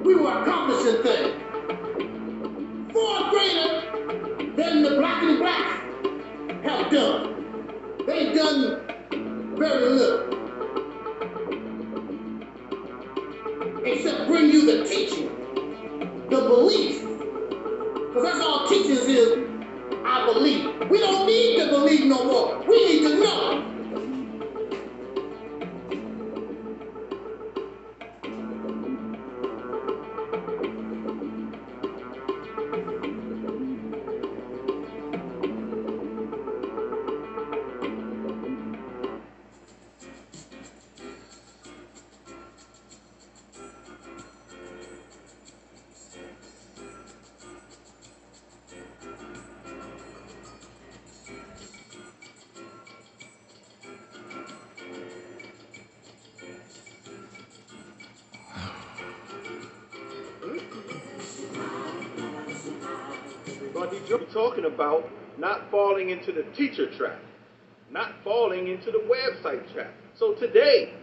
we were accomplishing things far greater than the black and blacks have done. They've done very little, except bring you the teaching, the belief, because that's all teachings is. I believe. We don't need to believe no more. We need to know. You're talking about not falling into the teacher trap, not falling into the website trap. So today,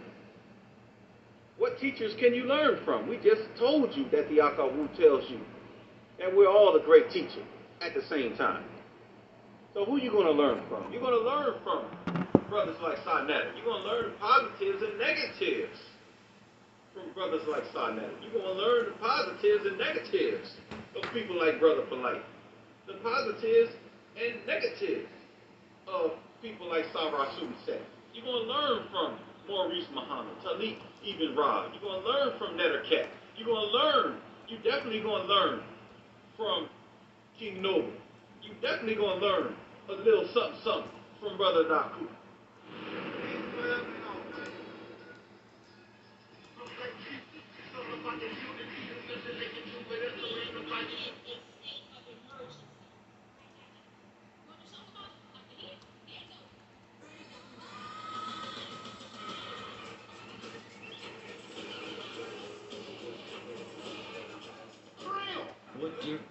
what teachers can you learn from? We just told you that the Akawu tells you that we're all a great teacher at the same time. So who are you going to learn from? You're going to learn from brothers like Sonetta. You're going to learn the positives and negatives from brothers like Sonetta. You're going to learn the positives and negatives of people like Brother Polite. The positives and negatives of people like Sarah Subiset. You're going to learn from Maurice Muhammad, Taalik Ibn'rad. You're going to learn from Nettercat. You're going to learn, you definitely going to learn from King Noble. You definitely going to learn a little something, something from Brother Naku.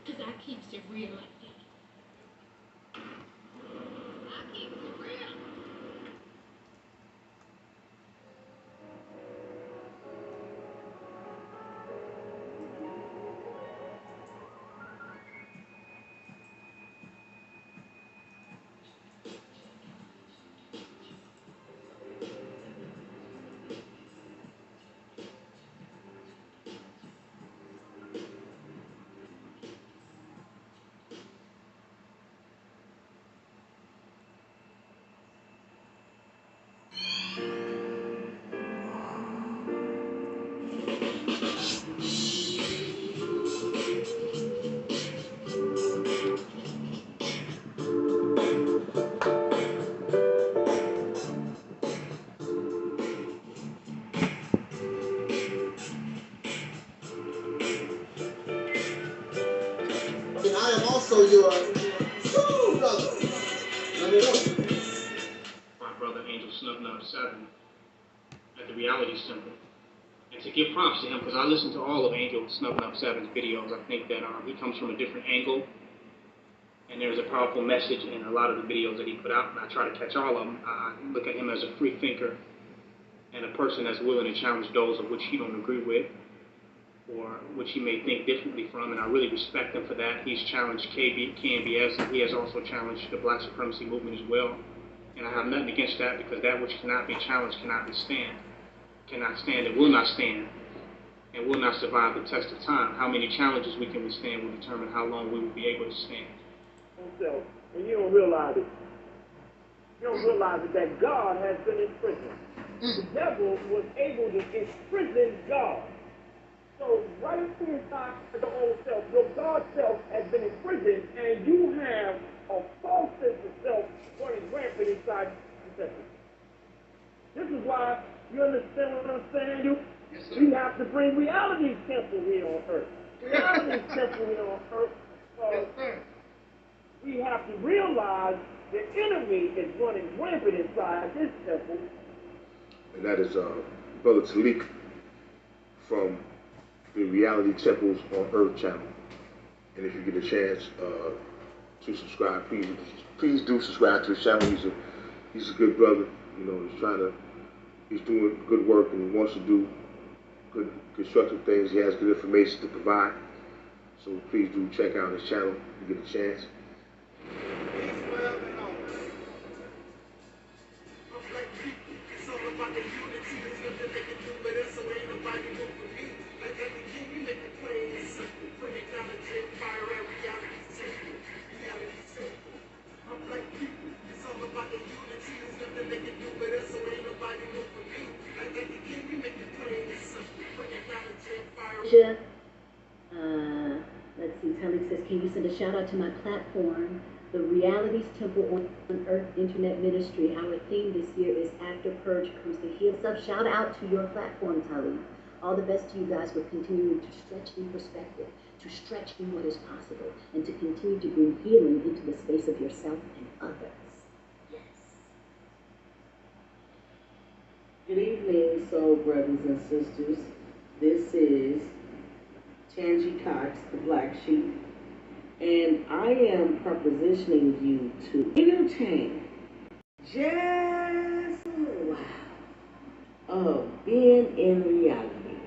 Because I keeps it real like that. I keeps it real. I am also your true brother. Let me know. My brother Angel Snubbed Up 7 at the Reality Symbol. And to give props to him, because I listened to all of Angel Snubbed Up 7's videos, I think that he comes from a different angle. And there's a powerful message in a lot of the videos that he put out, and I try to catch all of them. I look at him as a free thinker and a person that's willing to challenge those of which he don't agree with, or which he may think differently from, and I really respect him for that. He's challenged KNBS, and he has also challenged the Black supremacy movement as well. And I have nothing against that, because that which cannot be challenged cannot stand, and will not stand, and will not survive the test of time. How many challenges we can withstand will determine how long we will be able to stand. So, and you don't realize it. You don't realize it, that God has been in prison. The devil was able to imprison God. So right inside the old self, your God self has been imprisoned, and you have a false sense of self running rampant inside the temple. This is why, you understand what I'm saying? Yes, sir. We have to bring reality's temple here on earth. Reality's temple here on earth. Yes, sir. We have to realize the enemy is running rampant inside this temple. And that is Brother Taalik from the Reality Temples on Earth channel. And if you get a chance to subscribe, please do subscribe to his channel. He's a good brother. You know, he's doing good work, and he wants to do good, constructive things. He has good information to provide. So please do check out his channel if you get a chance. Let's see, Taalik says, can you send a shout out to my platform, the Reality's Temple on Earth Internet Ministry. Our theme this year is After Purge Comes to Heal. So shout out to your platform, Taalik. All the best to you guys with continuing to stretch in perspective, to stretch in what is possible, and to continue to bring healing into the space of yourself and others. Yes. Good evening, soul brothers and sisters. This is Tangi Cox, the Black Sheep, and I am propositioning you to entertain just of being in reality.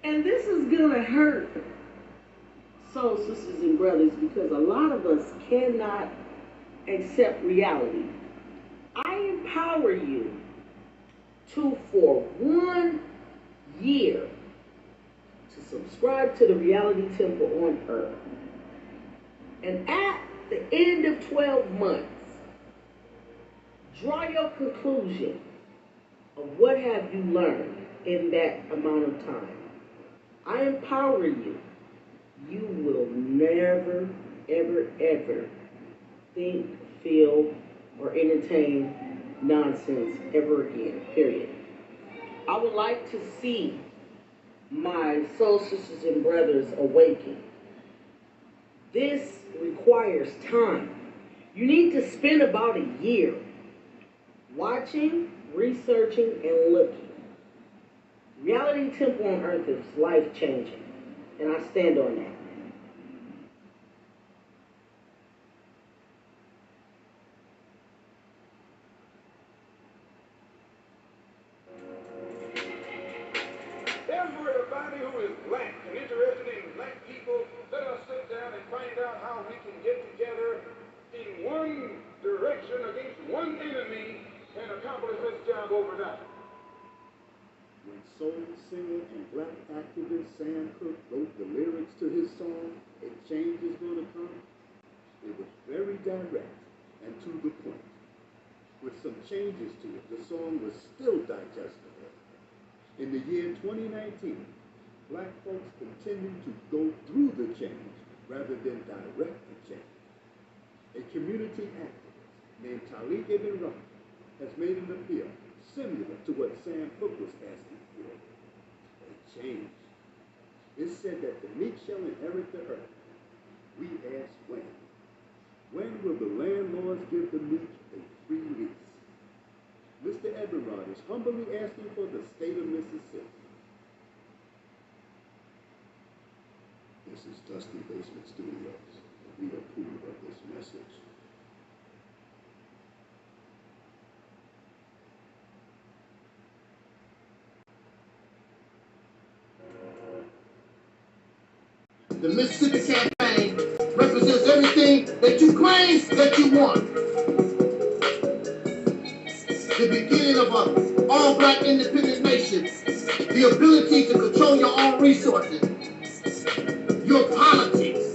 And this is gonna hurt soul sisters and brothers because a lot of us cannot accept reality. I empower you to, for 1 year, to subscribe to the Reality Temple on Earth. And at the end of 12 months, draw your conclusion of what have you learned in that amount of time. I empower you. You will never, ever, ever think, feel, or entertain nonsense ever again, period. I would like to see my soul sisters and brothers awaken. This requires time. You need to spend about a year watching, researching, and looking. Reality Temple on Earth is life-changing, and I stand on that. Everybody who is black and interested in black people, let us sit down and find out how we can get together in one direction against one enemy and accomplish this job overnight. When soul singer and black activist Sam Cooke wrote the lyrics to his song, "A Change Is Gonna Come," it was very direct and to the point. With some changes to it, the song was still digestible. In the year 2019, black folks continue to go through the change rather than direct the change. A community activist named Taalik Ibn'rad has made an appeal similar to what Sam Cooke was asking for. A change. It's said that the meek shall inherit the earth. We ask when. When will the landlords give the meek a free lease? Mr. Ibn'rad is humbly asking for the state of Mississippi. This is Dusty Basement Studios. We approve of this message. The Mississippi campaign represents everything that you claim that you want. The beginning of an all-black independent nation, the ability to control your own resources, your politics,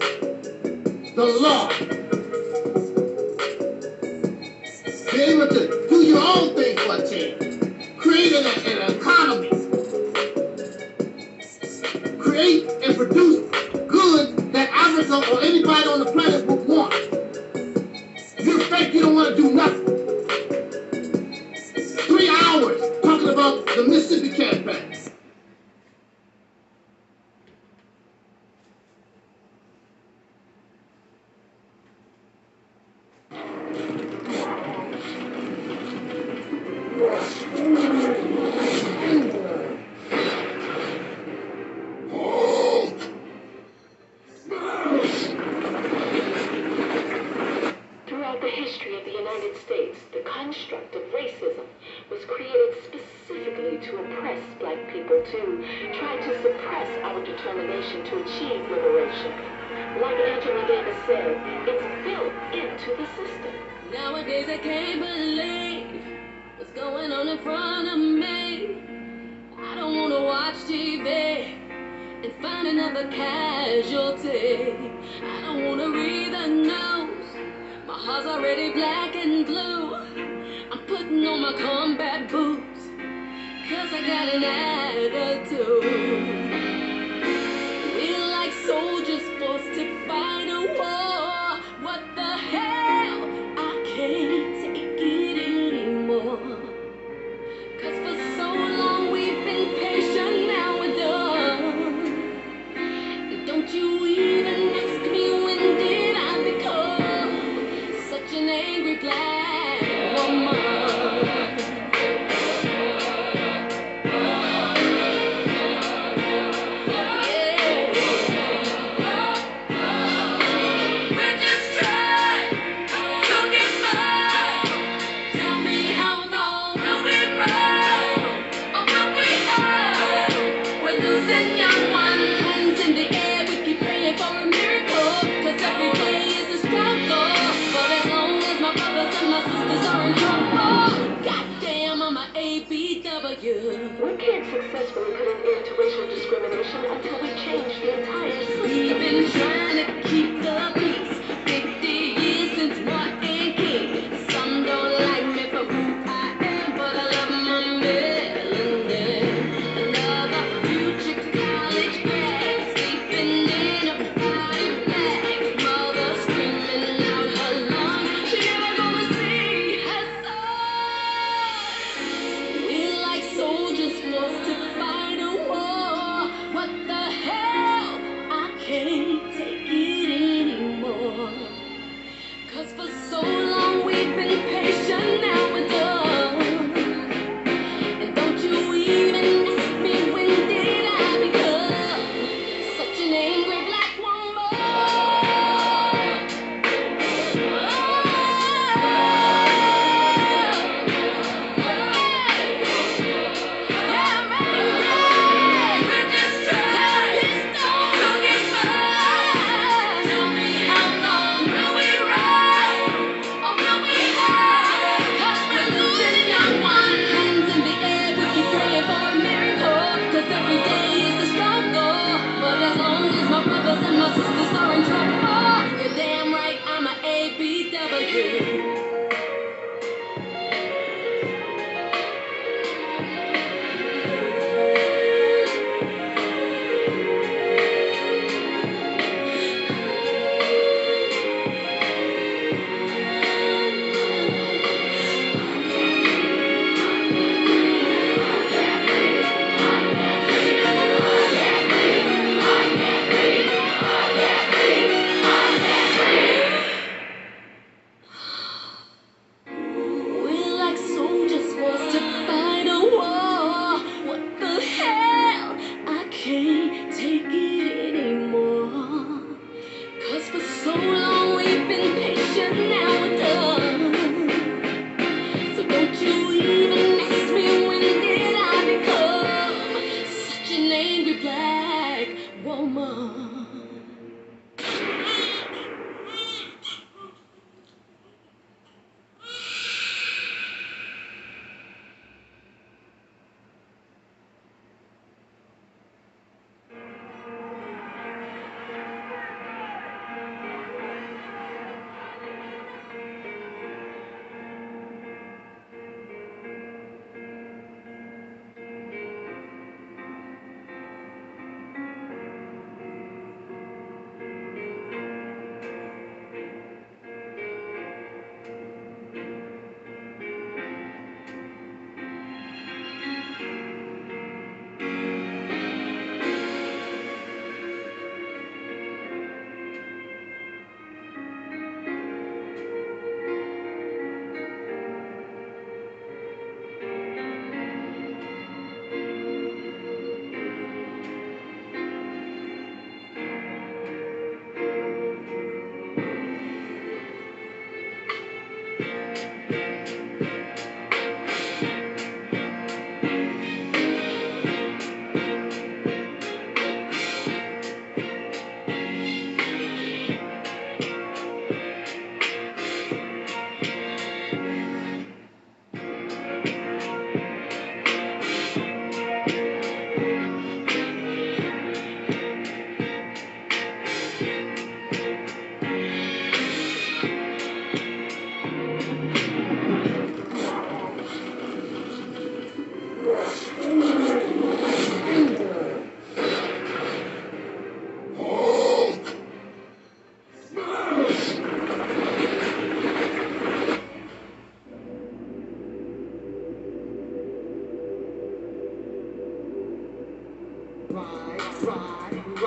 the law, be able to do your own thing for a change, create an economy, create and produce goods that Africa or anybody on the planet would want. You think you don't want to do nothing. 3 hours talking about the Mississippi campaign. to try to suppress our determination to achieve liberation. Like Angela Davis said, it's built into the system. Nowadays I can't believe what's going on in front of me. I don't want to watch TV and find another casualty. I don't want to read the news. My heart's already black and blue. I'm putting on my combat boots, 'cause I got an attitude. We're like soldiers forced to fight a war. What the hell? I can't take it anymore. 'Cause for so long we've been patient, now we're done. Don't you even ask me when did I become such an angry black woman. We can't successfully put an end to racial discrimination until we change the entire system. We've been trying to keep the peace 50 years since Martin King. Some don't like me for who I am, but I love my melanin. Another future college grad sleeping in a body bag. Mother screaming out her lungs, she never gonna see her son. We're like soldiers forced to fight a war. What the hell? I can't take it anymore. 'Cause for so long we've been patient, now we're done. And don't you even ask me when did I become such an angry black woman. You're damn right, I'm a ABW. We're like soldiers forced to fight a war. What the hell? I can't take it anymore. 'Cause for so long we've been patient, now we're done. So don't you even ask me when did I become such an angry black woman.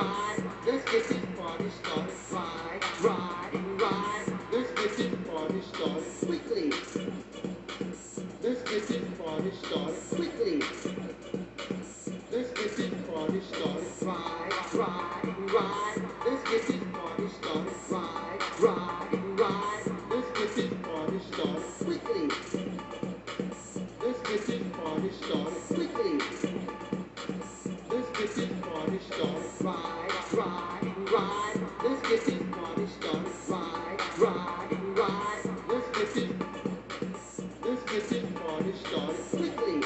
ride. Let's get this party started. Ride, ride. Let's get this party started quickly. Let's get this party started quickly. Let's get this party started. Ride, ride. Let's get this party started. Ride. Let's get this party started quickly. Let's get this party started quickly. Let's get this party started. Ride. Let's get this party started. Ride. Let's get this party started quickly.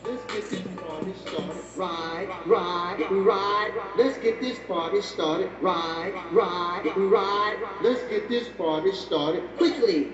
Let's get this party started. Ride. Let's get this party started. Ride. Let's get this party started quickly.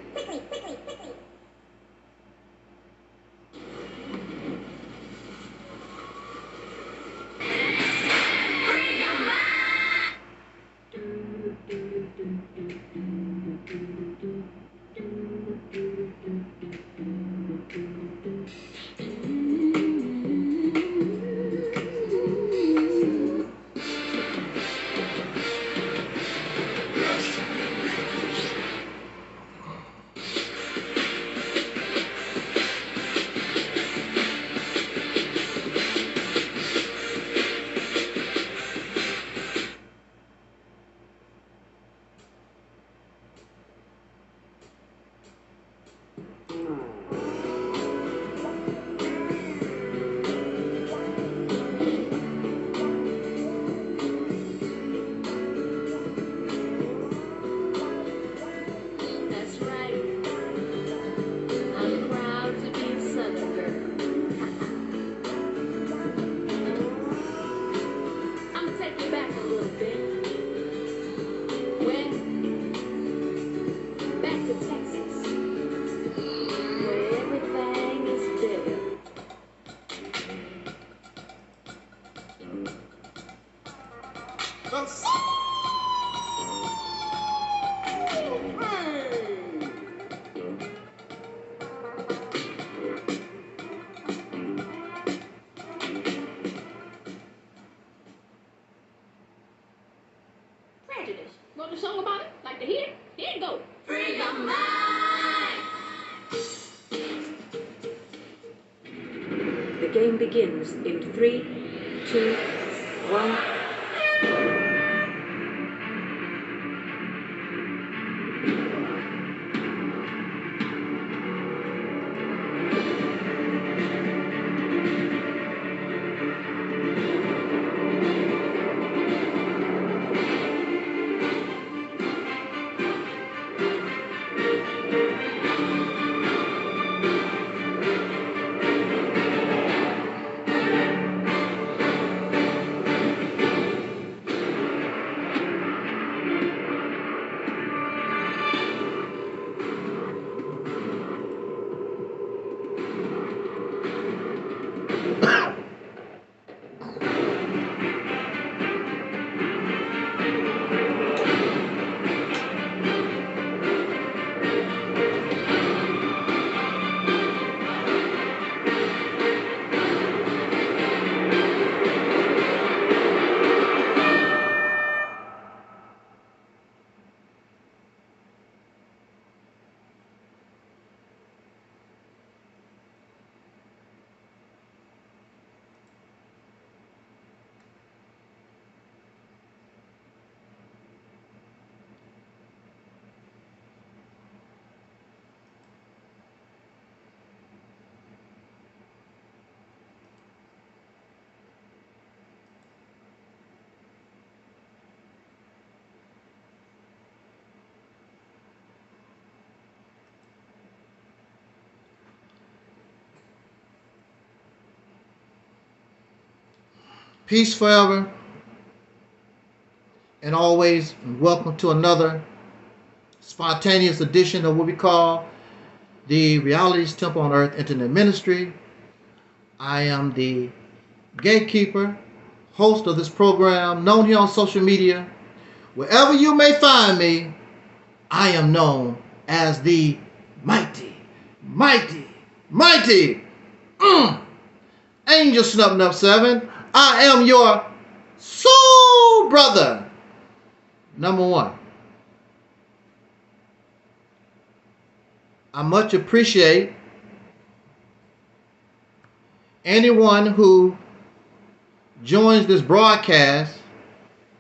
Want a song about it? Like to hear? Here you go. Free your mind. The game begins in 3, 2, 1. Peace forever and always, and welcome to another spontaneous edition of what we call the Realities Temple on Earth Internet Ministry. I am the gatekeeper, host of this program, known here on social media. Wherever you may find me, I am known as the mighty Angel Snuffnuff 7. I am your Soul Brother number 1. I much appreciate anyone who joins this broadcast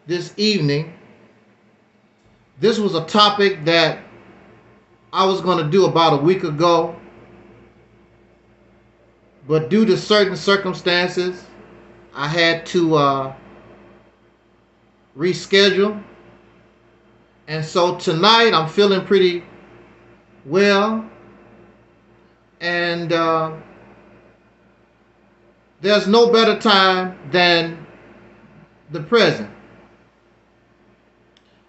this evening. This was a topic that I was going to do about a week ago, but due to certain circumstances, I had to reschedule. And so tonight I'm feeling pretty well, and there's no better time than the present.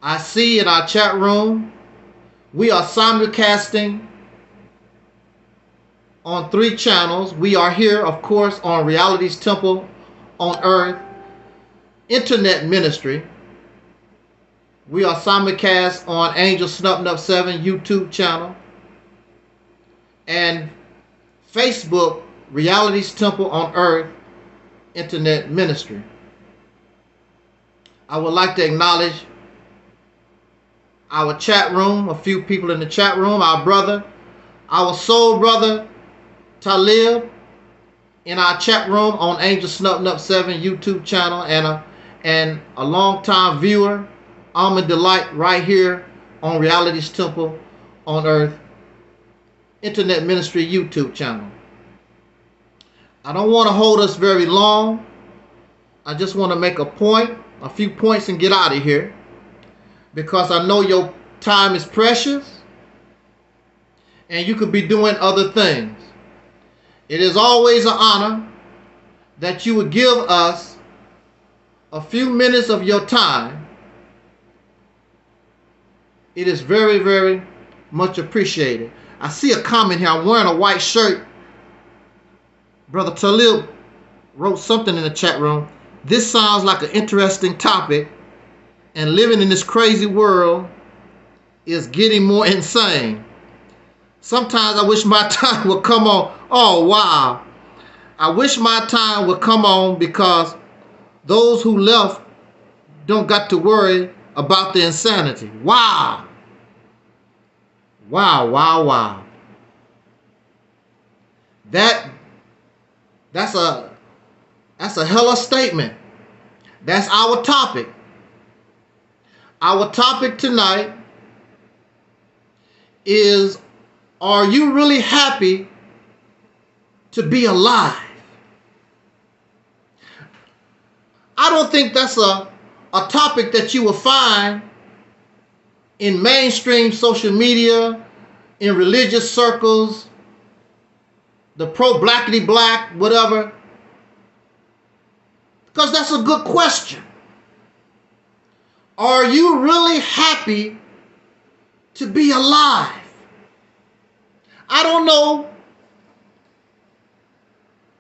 I see in our chat room we are simulcasting on 3 channels. We are here, of course, on Reality's Temple on Earth Internet Ministry. We are simulcast on Angel Snub 7 YouTube channel and Facebook Reality's Temple on Earth Internet Ministry. I would like to acknowledge our chat room, a few people in the chat room, our brother, our soul brother, Taalik, in our chat room on Angel Snub 7 YouTube channel, and a long-time viewer, Almond Delight, right here on Reality's Temple on Earth Internet Ministry YouTube channel. I don't want to hold us very long. I just want to make a few points and get out of here, because I know your time is precious and you could be doing other things. It is always an honor that you would give us a few minutes of your time. It is very, very much appreciated. I see a comment here. I'm wearing a white shirt. Brother Taalik wrote something in the chat room. This sounds like an interesting topic, and living in this crazy world is getting more insane. Sometimes I wish my time would come on. Oh, wow. I wish my time would come on, because those who left don't got to worry about the insanity. Wow. Wow, wow, wow. That's a hella statement. That's our topic. Our topic tonight is, are you really happy to be alive? I don't think that's a topic that you will find in mainstream social media, in religious circles, the pro-blackity black, whatever. Because that's a good question. Are you really happy to be alive? I don't know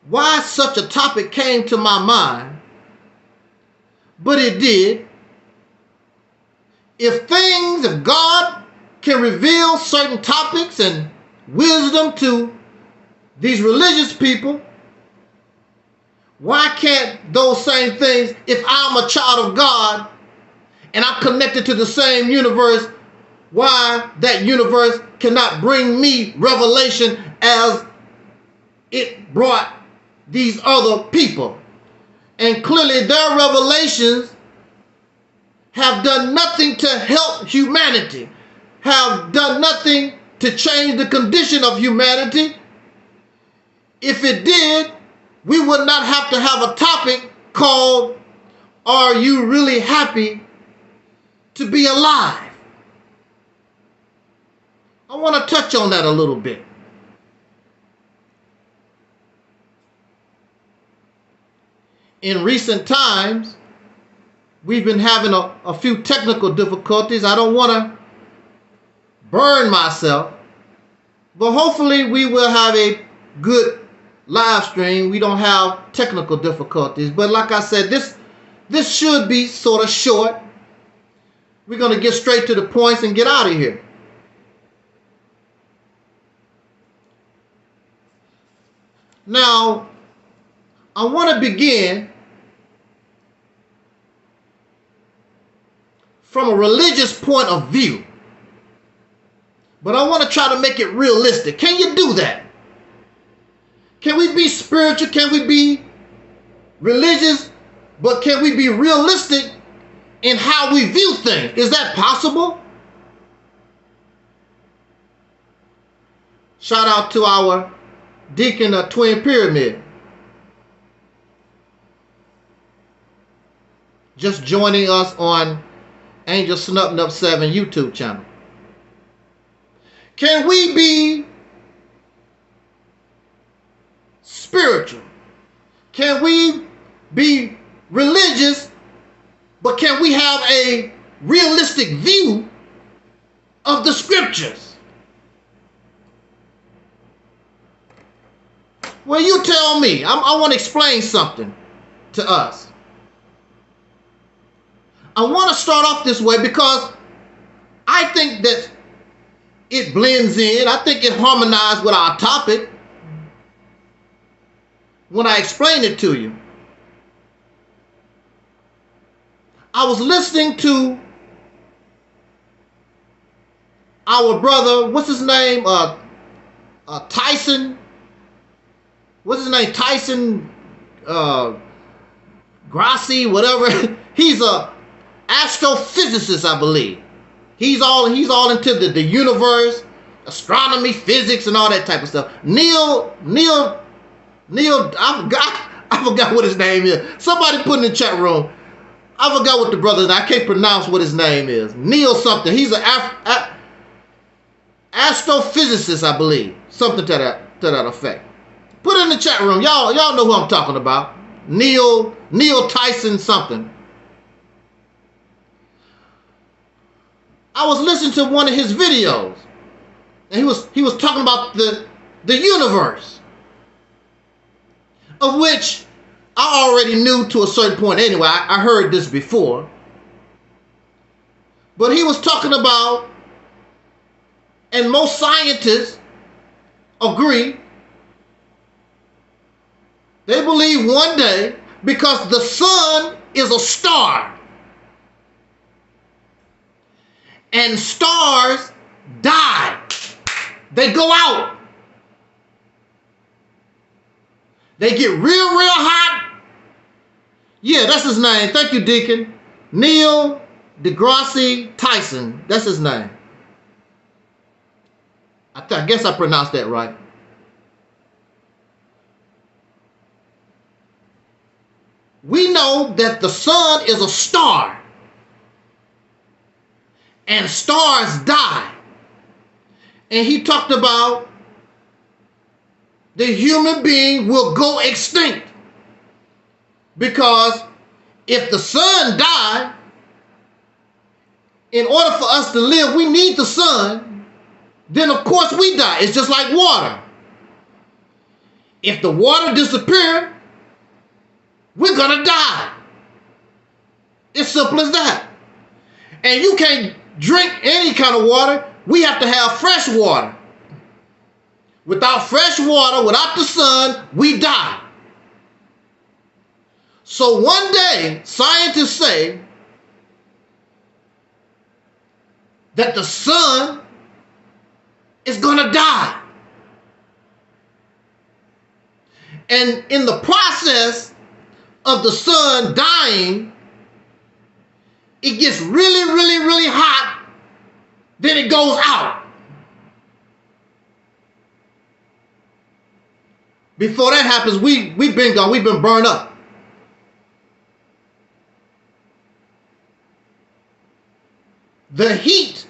why such a topic came to my mind, but it did. If God can reveal certain topics and wisdom to these religious people, why can't those same things, if I'm a child of God and I'm connected to the same universe, why that universe cannot bring me revelation as it brought these other people? And clearly their revelations have done nothing to help humanity, have done nothing to change the condition of humanity. If it did, we would not have to have a topic called, are you really happy to be alive? I want to touch on that a little bit. In recent times, we've been having a few technical difficulties. I don't want to burn myself, but hopefully we will have a good live stream. We don't have technical difficulties. But like I said, this should be sort of short. We're going to get straight to the points and get out of here. Now, I want to begin from a religious point of view. But I want to try to make it realistic. Can you do that? Can we be spiritual? Can we be religious? But can we be realistic in how we view things? Is that possible? Shout out to our deacon of Twin Pyramid. Just joining us on Angel Snubbing Up 7 YouTube channel. Can we be spiritual? Can we be religious, but can we have a realistic view of the scriptures? Well, you tell me. I want to explain something to us. I want to start off this way because I think that it blends in. I think it harmonizes with our topic when I explain it to you. I was listening to our brother, what's his name? Tyson. What's his name? Tyson Grassi, whatever. He's a astrophysicist, I believe. He's all into the universe, astronomy, physics, and all that type of stuff. Neil, I forgot what his name is. Somebody put in the chat room. I forgot what the brother is. I can't pronounce what his name is. Neil something. He's an astrophysicist, I believe. Something to that effect. Put it in the chat room. Y'all know who I'm talking about. Neil Tyson something. I was listening to one of his videos, and he was talking about the universe, of which I already knew to a certain point anyway. I heard this before. But he was talking about, and most scientists agree, they believe one day, because the sun is a star, and stars die. They go out. They get real hot. Yeah, that's his name. Thank you, Deacon. Neil deGrasse Tyson. That's his name. I guess I pronounced that right. We know that the sun is a star. And stars die. And he talked about the human being will go extinct. Because if the sun died, in order for us to live, we need the sun. Then of course we die. It's just like water. If the water disappears, we're gonna die. It's simple as that. And you can't drink any kind of water. We have to have fresh water. Without fresh water, without the sun, we die. So one day, scientists say that the sun is gonna die. And in the process of the sun dying, it gets really hot, then it goes out. Before that happens, we've been gone, we've been burned up. The heat,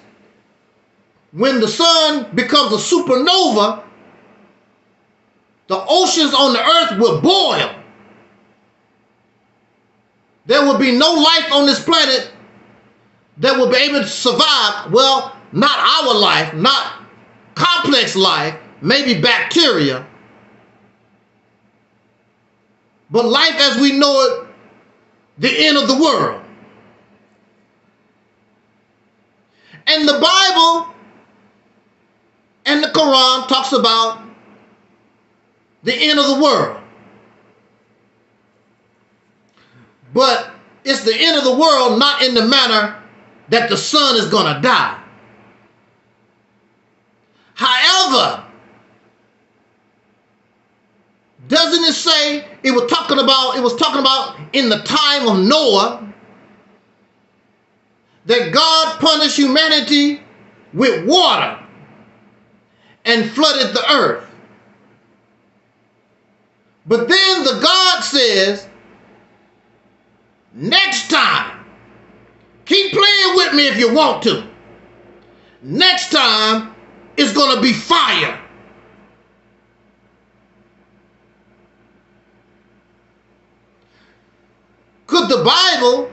when the sun becomes a supernova, the oceans on the earth will boil. There will be no life on this planet that will be able to survive. Well, not our life, not complex life, maybe bacteria, but life as we know it, the end of the world. And the Bible and the Quran talks about the end of the world. But it's the end of the world not in the manner that the sun is going to die. However, doesn't it say it was talking about in the time of Noah that God punished humanity with water and flooded the earth? But then the God says, next time, keep playing with me if you want to. Next time, it's going to be fire. Could the Bible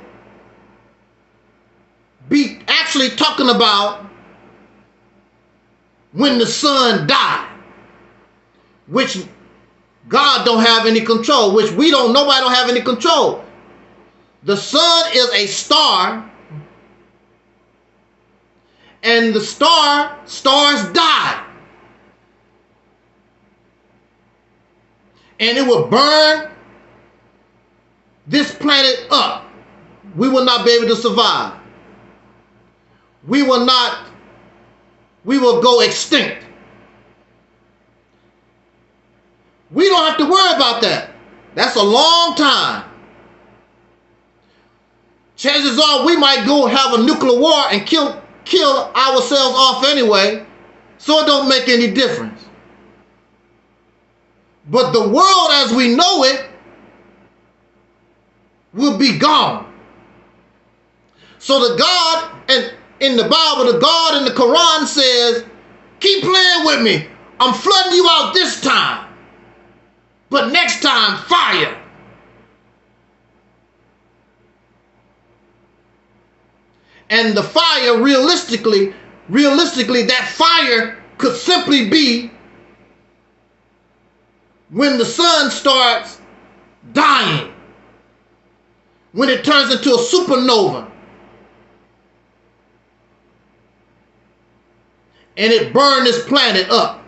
be actually talking about when the sun died, which God don't have any control, which nobody don't have any control? The sun is a star, and the stars die, and it will burn this planet up. We will not be able to survive. We will go extinct. We don't have to worry about that. That's a long time. Chances are we might go have a nuclear war and kill ourselves off anyway, so it don't make any difference. But the world as we know it will be gone. So the God, and in the Bible, the God in the Quran says, keep playing with me. I'm flooding you out this time. But next time, fire. And the fire, realistically, that fire could simply be when the sun starts dying, when it turns into a supernova, and it burned this planet up.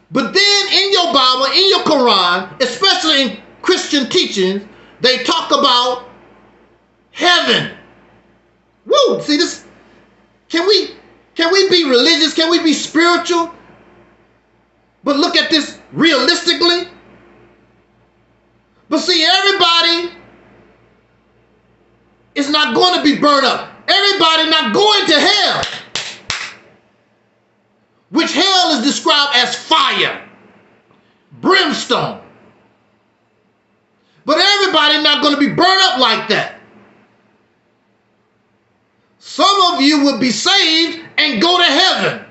But then in your Bible, in your Quran, especially in Christian teachings, they talk about heaven. Woo! See this? Can we be religious? Can we be spiritual? But look at this realistically. But see, everybody is not going to be burned up. Everybody not going to hell, which hell is described as fire, brimstone. But everybody not going to be burned up like that. Some of you will be saved and go to heaven.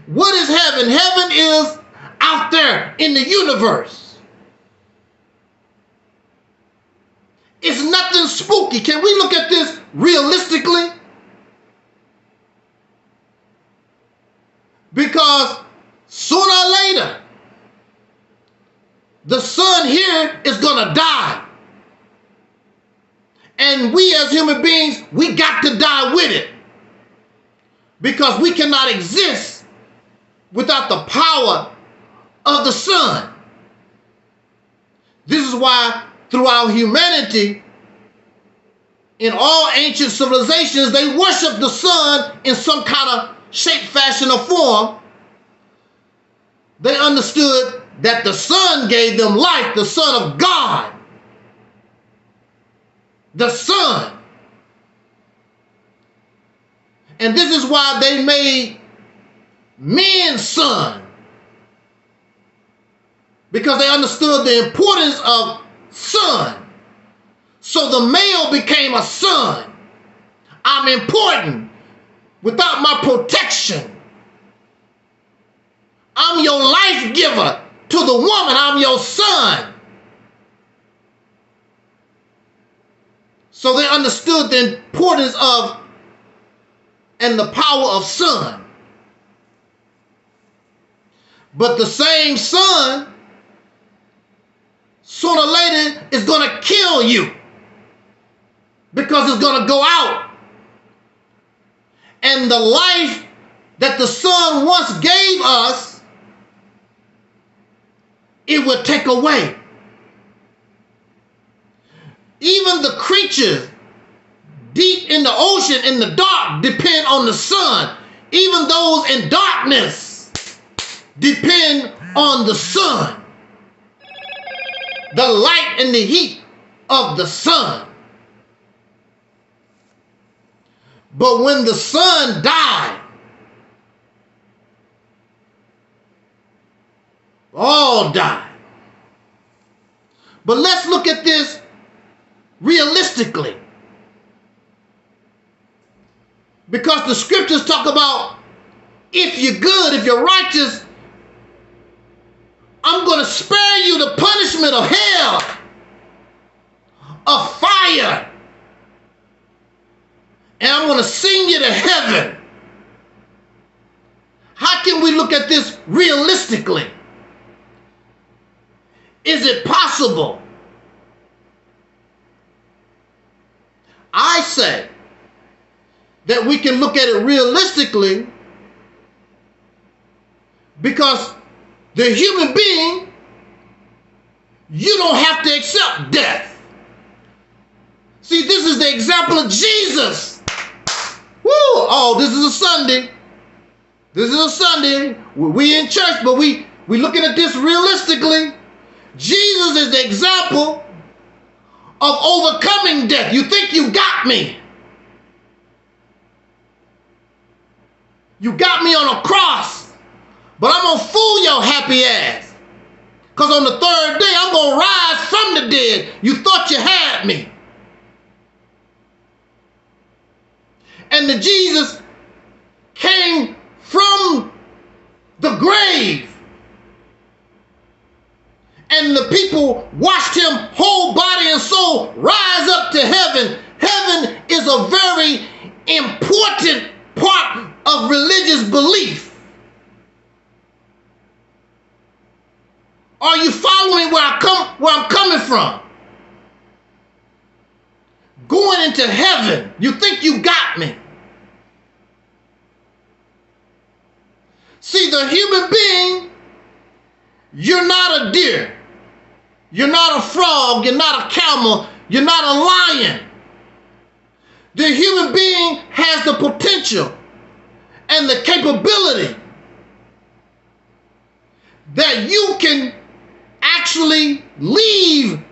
What is heaven? Heaven is out there in the universe. It's nothing spooky. Can we look at this realistically? Because sooner or later, the sun here is going to die. And we as human beings, we got to die with it. Because we cannot exist without the power of the sun. This is why throughout humanity, in all ancient civilizations, they worship the sun in some kind of shape, fashion, or form. They understood that the sun gave them life, the Son of God. The sun. And this is why they made men's sun. Because they understood the importance of sun. So the male became a son. I'm important. Without my protection, I'm your life giver. To the woman, I'm your son. So they understood the importance of and the power of sun. But the same sun, sooner or later, is going to kill you. Because it's going to go out. And the life that the sun once gave us, it will take away. Even the creatures deep in the ocean in the dark depend on the sun. Even those in darkness depend on the sun. The light and the heat of the sun. But when the sun died, all died. But let's look at this realistically. Because the scriptures talk about if you're good, if you're righteous, I'm going to spare you the punishment of hell, of fire. And I'm going to send you to heaven. How can we look at this realistically? Is it possible? I say that we can look at it realistically because the human being, you don't have to accept death. See, this is the example of Jesus. Woo! Oh, this is a Sunday. This is a Sunday. We in church, but we looking at this realistically. Jesus is the example of overcoming death. You think you got me. You got me on a cross, but I'm going to fool your happy ass. Because on the third day, I'm going to rise from the dead. You thought you had me. And the Jesus came from the grave. And the people watched him whole body and soul rise up to heaven. Heaven is a very important part of religious belief. Are you following where I'm coming from? Going into heaven. You think you got me. See, the human being, you're not a deer. You're not a frog. You're not a camel. You're not a lion. The human being has the potential and the capability that you can actually leave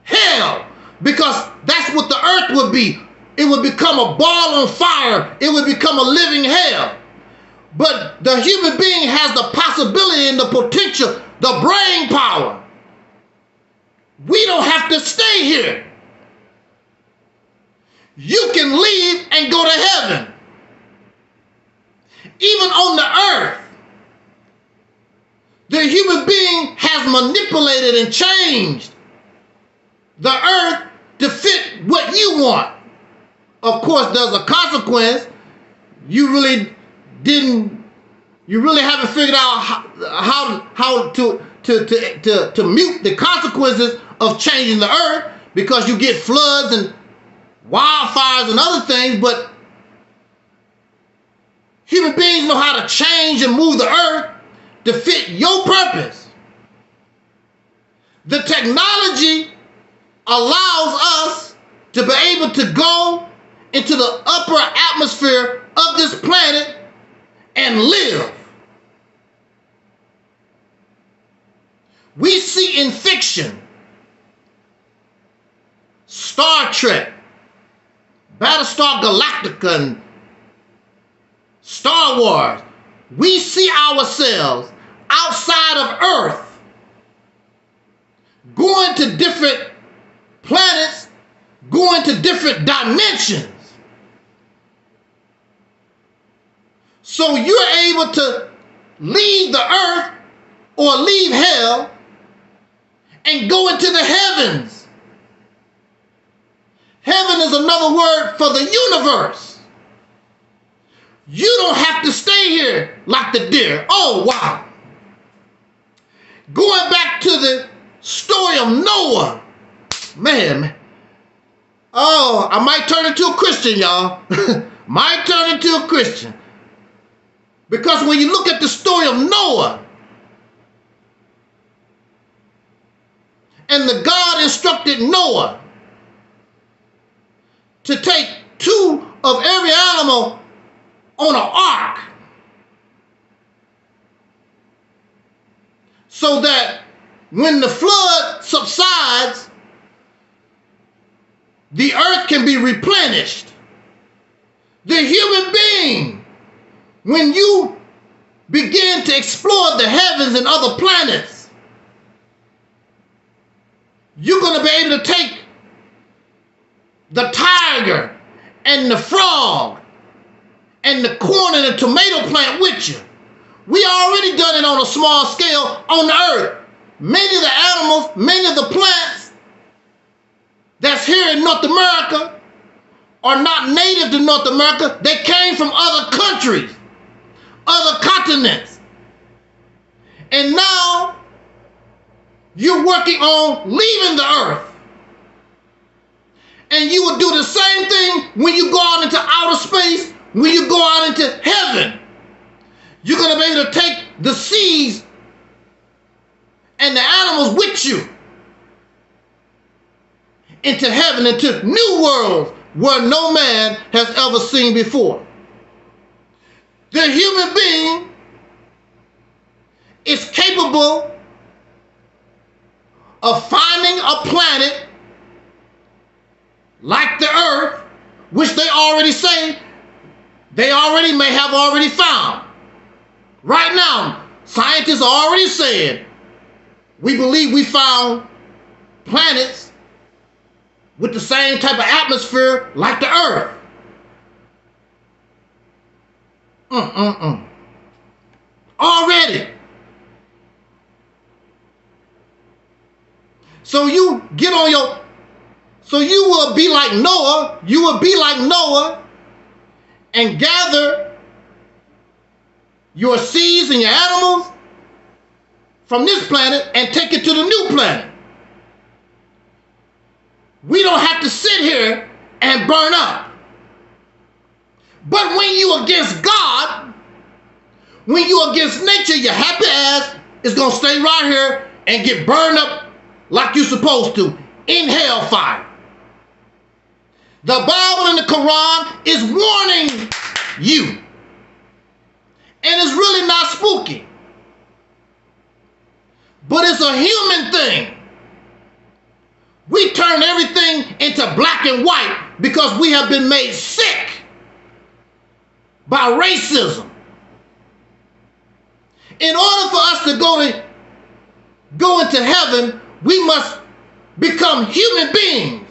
hell, because that's what the earth would be. It would become a ball on fire. It would become a living hell. But the human being has the possibility and the potential, the brain power. We don't have to stay here. You can leave and go to heaven. Even on the earth, the human being has manipulated and changed the earth to fit what you want. Of course, there's a consequence. You really haven't figured out how to mute the consequences of changing the earth, because you get floods and wildfires and other things, but human beings know how to change and move the earth to fit your purpose. The technology allows us to be able to go into the upper atmosphere of this planet and live. We see in fiction, Star Trek, Battlestar Galactica, and Star Wars, we see ourselves outside of Earth, going to different planets, going to different dimensions. So you're able to leave the earth or leave hell and go into the heavens. Heaven is another word for the universe. You don't have to stay here like the deer. Oh, wow. Going back to the story of Noah. Man. Oh, I might turn into a Christian, y'all. Might turn into a Christian. Because when you look at the story of Noah, and the God instructed Noah to take 2 of every animal on an ark so that when the flood subsides, the earth can be replenished. The human being, when you begin to explore the heavens and other planets, you're going to be able to take the tiger and the frog and the corn and the tomato plant with you. We already done it on a small scale on the earth. Many of the animals, many of the plants that's here in North America are not native to North America. They came from other countries, other continents. And now you're working on leaving the earth. And you will do the same thing when you go out into outer space, when you go out into heaven. You're going to be able to take the seeds and the animals with you into heaven, into new worlds where no man has ever seen before. The human being is capable of finding a planet like the earth, which they already say they already may have already found. Right now, scientists are already saying, we believe we found planets with the same type of atmosphere like the earth. Already. So you get on your, so you will be like Noah, and gather your seeds and your animals from this planet and take it to the new planet. We don't have to sit here and burn up. But when you against God, when you against nature, your happy ass is going to stay right here and get burned up like you're supposed to in hellfire. The Bible and the Quran is warning you. And it's really not spooky. But it's a human thing. We turn everything into black and white because we have been made sick by racism. In order for us to go into heaven, we must become human beings,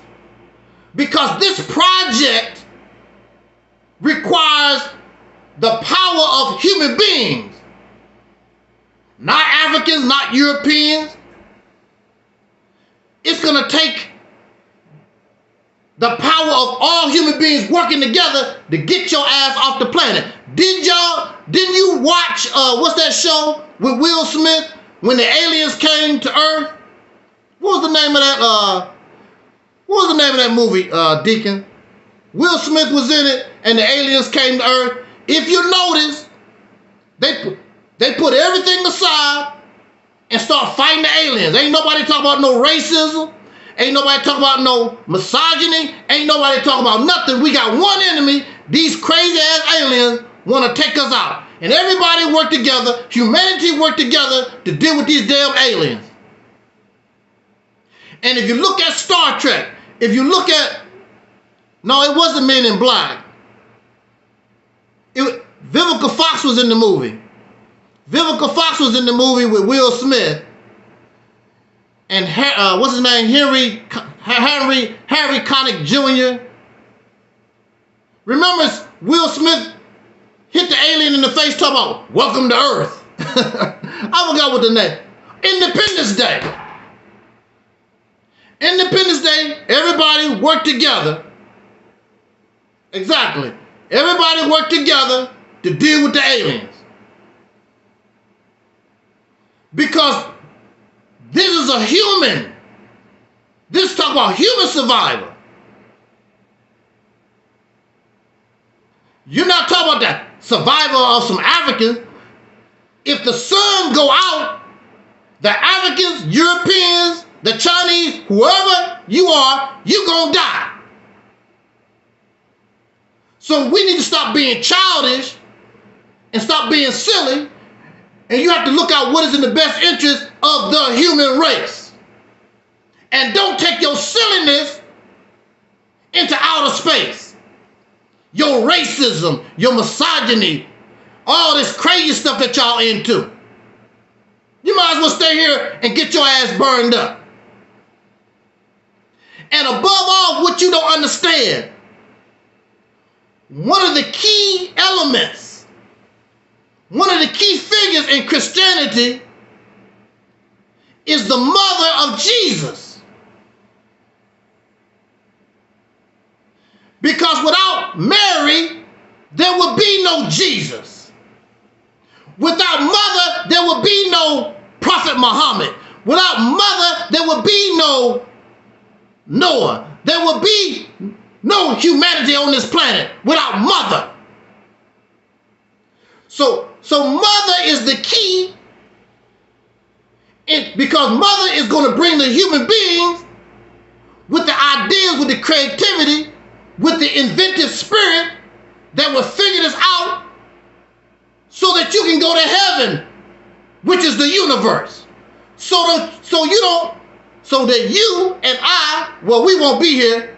because this project requires the power of human beings, not Africans, not Europeans. It's going to take the power of all human beings working together to get your ass off the planet. Didn't you watch, what's that show with Will Smith when the aliens came to Earth? What was the name of that, movie, Deacon? Will Smith was in it and the aliens came to Earth. If you notice, they put everything aside and start fighting the aliens. Ain't nobody talking about no racism. Ain't nobody talking about no misogyny. Ain't nobody talking about nothing. We got one enemy. These crazy ass aliens want to take us out. And everybody work together. Humanity work together to deal with these damn aliens. And if you look at Star Trek, if you look at, no, it wasn't Men in Black. Vivica Fox was in the movie. Vivica Fox was in the movie with Will Smith. And what's his name? Harry Connick Jr. Remember, Will Smith hit the alien in the face talking about, welcome to Earth. I forgot what the name. Independence Day. Independence Day, everybody worked together. Exactly. Everybody worked together to deal with the aliens. Because this is a human. This talk about human survival. You're not talking about that survival of some Africans. If the sun go out, the Africans, Europeans, the Chinese, whoever you are, you're going to die. So we need to stop being childish and stop being silly. And you have to look out what is in the best interest of the human race. And don't take your silliness into outer space. Your racism, your misogyny, all this crazy stuff that y'all into. You might as well stay here and get your ass burned up. And above all, what you don't understand, one of the key elements, one of the key figures in Christianity is the mother of Jesus. Because without Mary, there would be no Jesus. Without mother, there would be no Prophet Muhammad. Without mother, there would be no Noah. There would be no humanity on this planet without mother. So mother is the key, because mother is going to bring the human beings with the ideas, with the creativity, with the inventive spirit that will figure this out so that you can go to heaven, which is the universe. So that you and I, well, we won't be here,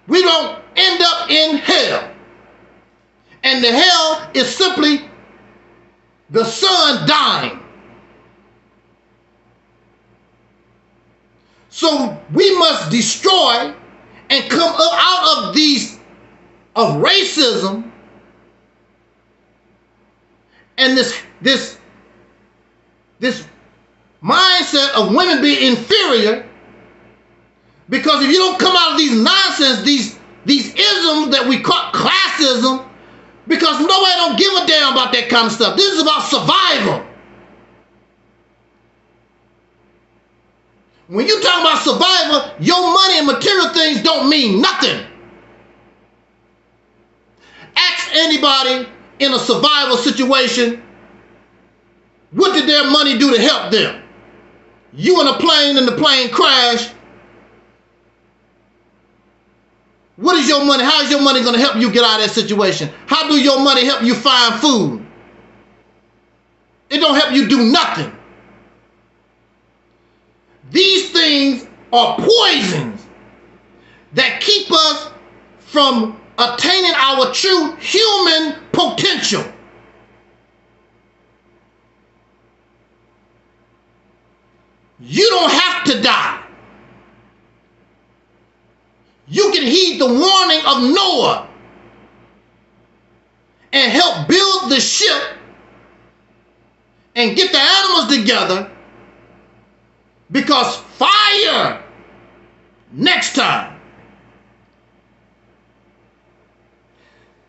we don't end up in hell. And the hell is simply the sun dying. So we must destroy and come up out of racism and this mindset of women being inferior, because if you don't come out of these nonsense, these isms that we call classism, because nobody don't give a damn about that kind of stuff. This is about survival. When you talk about survival, your money and material things don't mean nothing. Ask anybody in a survival situation, what did their money do to help them? You in a plane and the plane crash. What is your money? How is your money going to help you get out of that situation? How do your money help you find food? It don't help you do nothing. These things are poisons that keep us from attaining our true human potential. You don't have to die. You can heed the warning of Noah and help build the ship and get the animals together, because fire next time.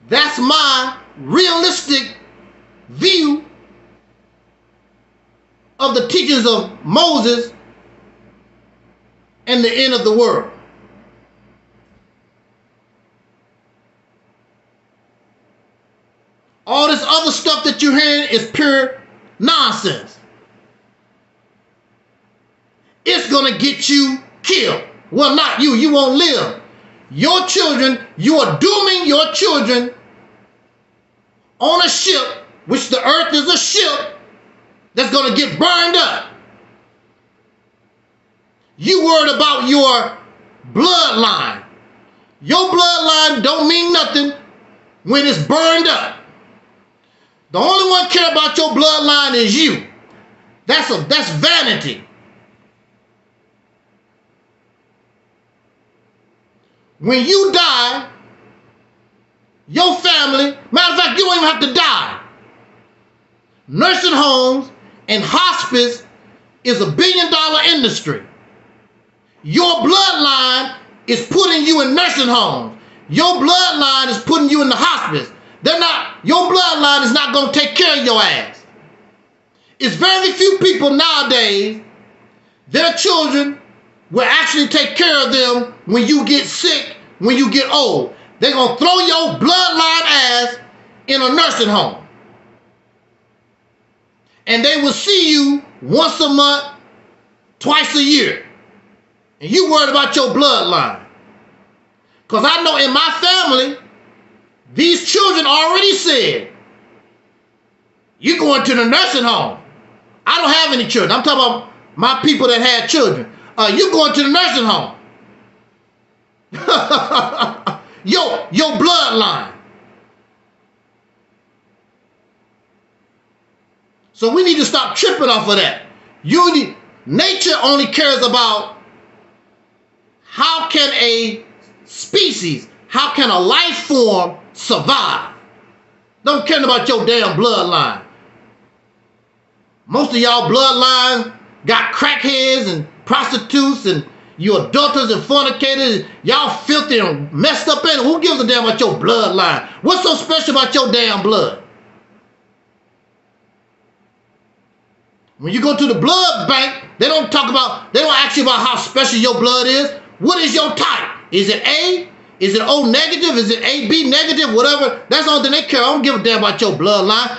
That's my realistic view of the teachings of Moses and the end of the world. All this other stuff that you're hearing is pure nonsense. It's going to get you killed. Well, not you. You won't live. Your children, you are dooming your children on a ship, which the earth is a ship that's going to get burned up. You worried about your bloodline. Your bloodline don't mean nothing when it's burned up. The only one care about your bloodline is you. That's vanity. When you die, your family, matter of fact, you don't even have to die. Nursing homes and hospice is $1 billion industry. Your bloodline is putting you in nursing homes. Your bloodline is putting you in the hospice. Your bloodline is not going to take care of your ass. It's very few people nowadays, their children will actually take care of them when you get sick, when you get old. They're going to throw your bloodline ass in a nursing home. And they will see you once a month, twice a year. And you worried about your bloodline. Because I know in my family, These children already said, you're going to the nursing home. I don't have any children. I'm talking about my people that had children. You're going to the nursing home. your bloodline. So we need to stop tripping off of that. Nature only cares about how can a species, how can a life form survive. Don't care about your damn bloodline. Most of y'all bloodlines got crackheads and prostitutes and you adulterers and fornicators. Y'all filthy and messed up in it. Who gives a damn about your bloodline? What's so special about your damn blood? When you go to the blood bank, they don't ask you about how special your blood is. What is your type? Is it A? Is it O negative? Is it AB negative? Whatever. That's the only thing they care. I don't give a damn about your bloodline.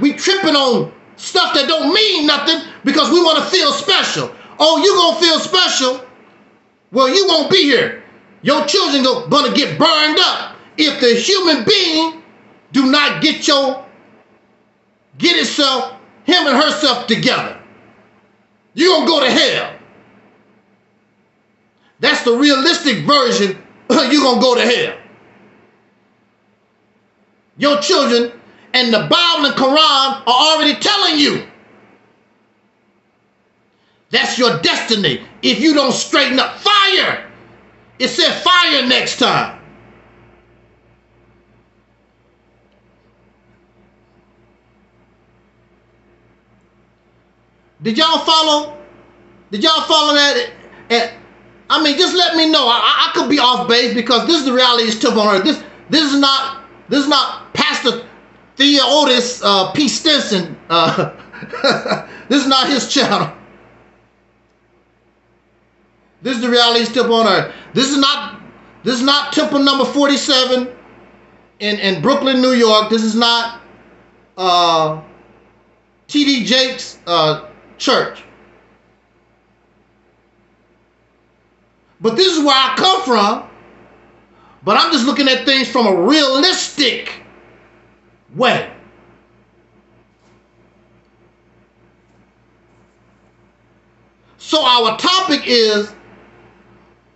We tripping on stuff that don't mean nothing because we want to feel special. Oh, you gonna feel special? Well, you won't be here. Your children gonna get burned up if the human being do not get him and herself together. You're gonna go to hell. That's the realistic version. You're gonna go to hell. Your children and the Bible and Quran are already telling you that's your destiny if you don't straighten up. Fire! It said fire next time. Did y'all follow that? I mean, just let me know. I could be off base because this is the Reality Temple on Earth. This is not Pastor Theotis P. Stinson. This is not his channel. This is the Reality Temple on Earth. This is not Temple number 47 in Brooklyn, New York. This is not T.D. Jakes' church. But this is where I come from. But I'm just looking at things from a realistic way. So our topic is,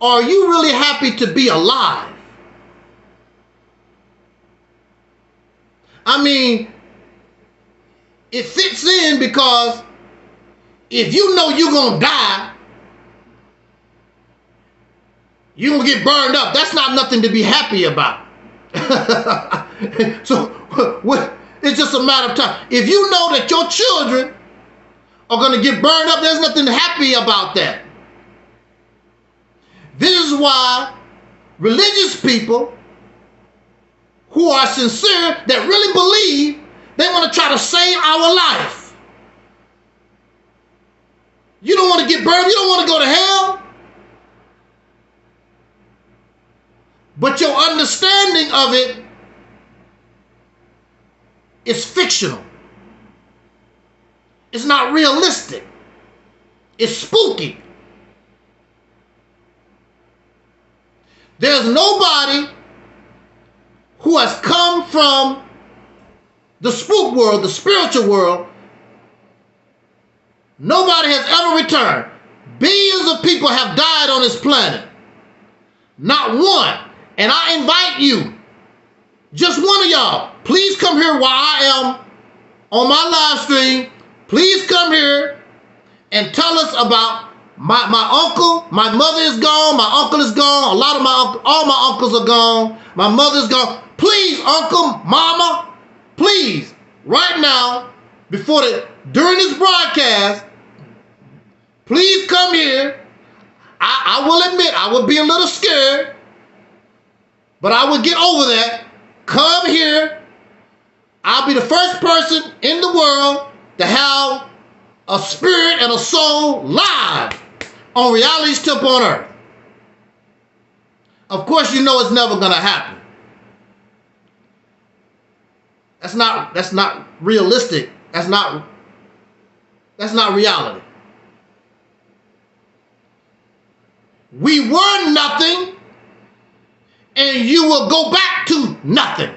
are you really happy to be alive? I mean, it fits in because if you know you're going to die, you're going to get burned up. That's not nothing to be happy about. So it's just a matter of time. If you know that your children are going to get burned up, there's nothing happy about that. This is why religious people who are sincere, that really believe, they want to try to save our life. You don't want to get burned. You don't want to go to hell. But your understanding of it is fictional. It's not realistic. It's spooky. There's nobody who has come from the spook world, the spiritual world. Nobody has ever returned. Billions of people have died on this planet. Not one. And I invite you, just one of y'all, please come here while I am on my live stream. Please come here and tell us about my uncle. My mother is gone. My uncle is gone. All my uncles are gone. My mother's gone. Please, uncle, mama, please, right now, during this broadcast, please come here. I will admit, I would be a little scared, but I would get over that. Come here. I'll be the first person in the world to have a spirit and a soul live on Reality's Temple on Earth. Of course, you know it's never going to happen. That's not realistic. That's not reality. We were nothing, and you will go back to nothing.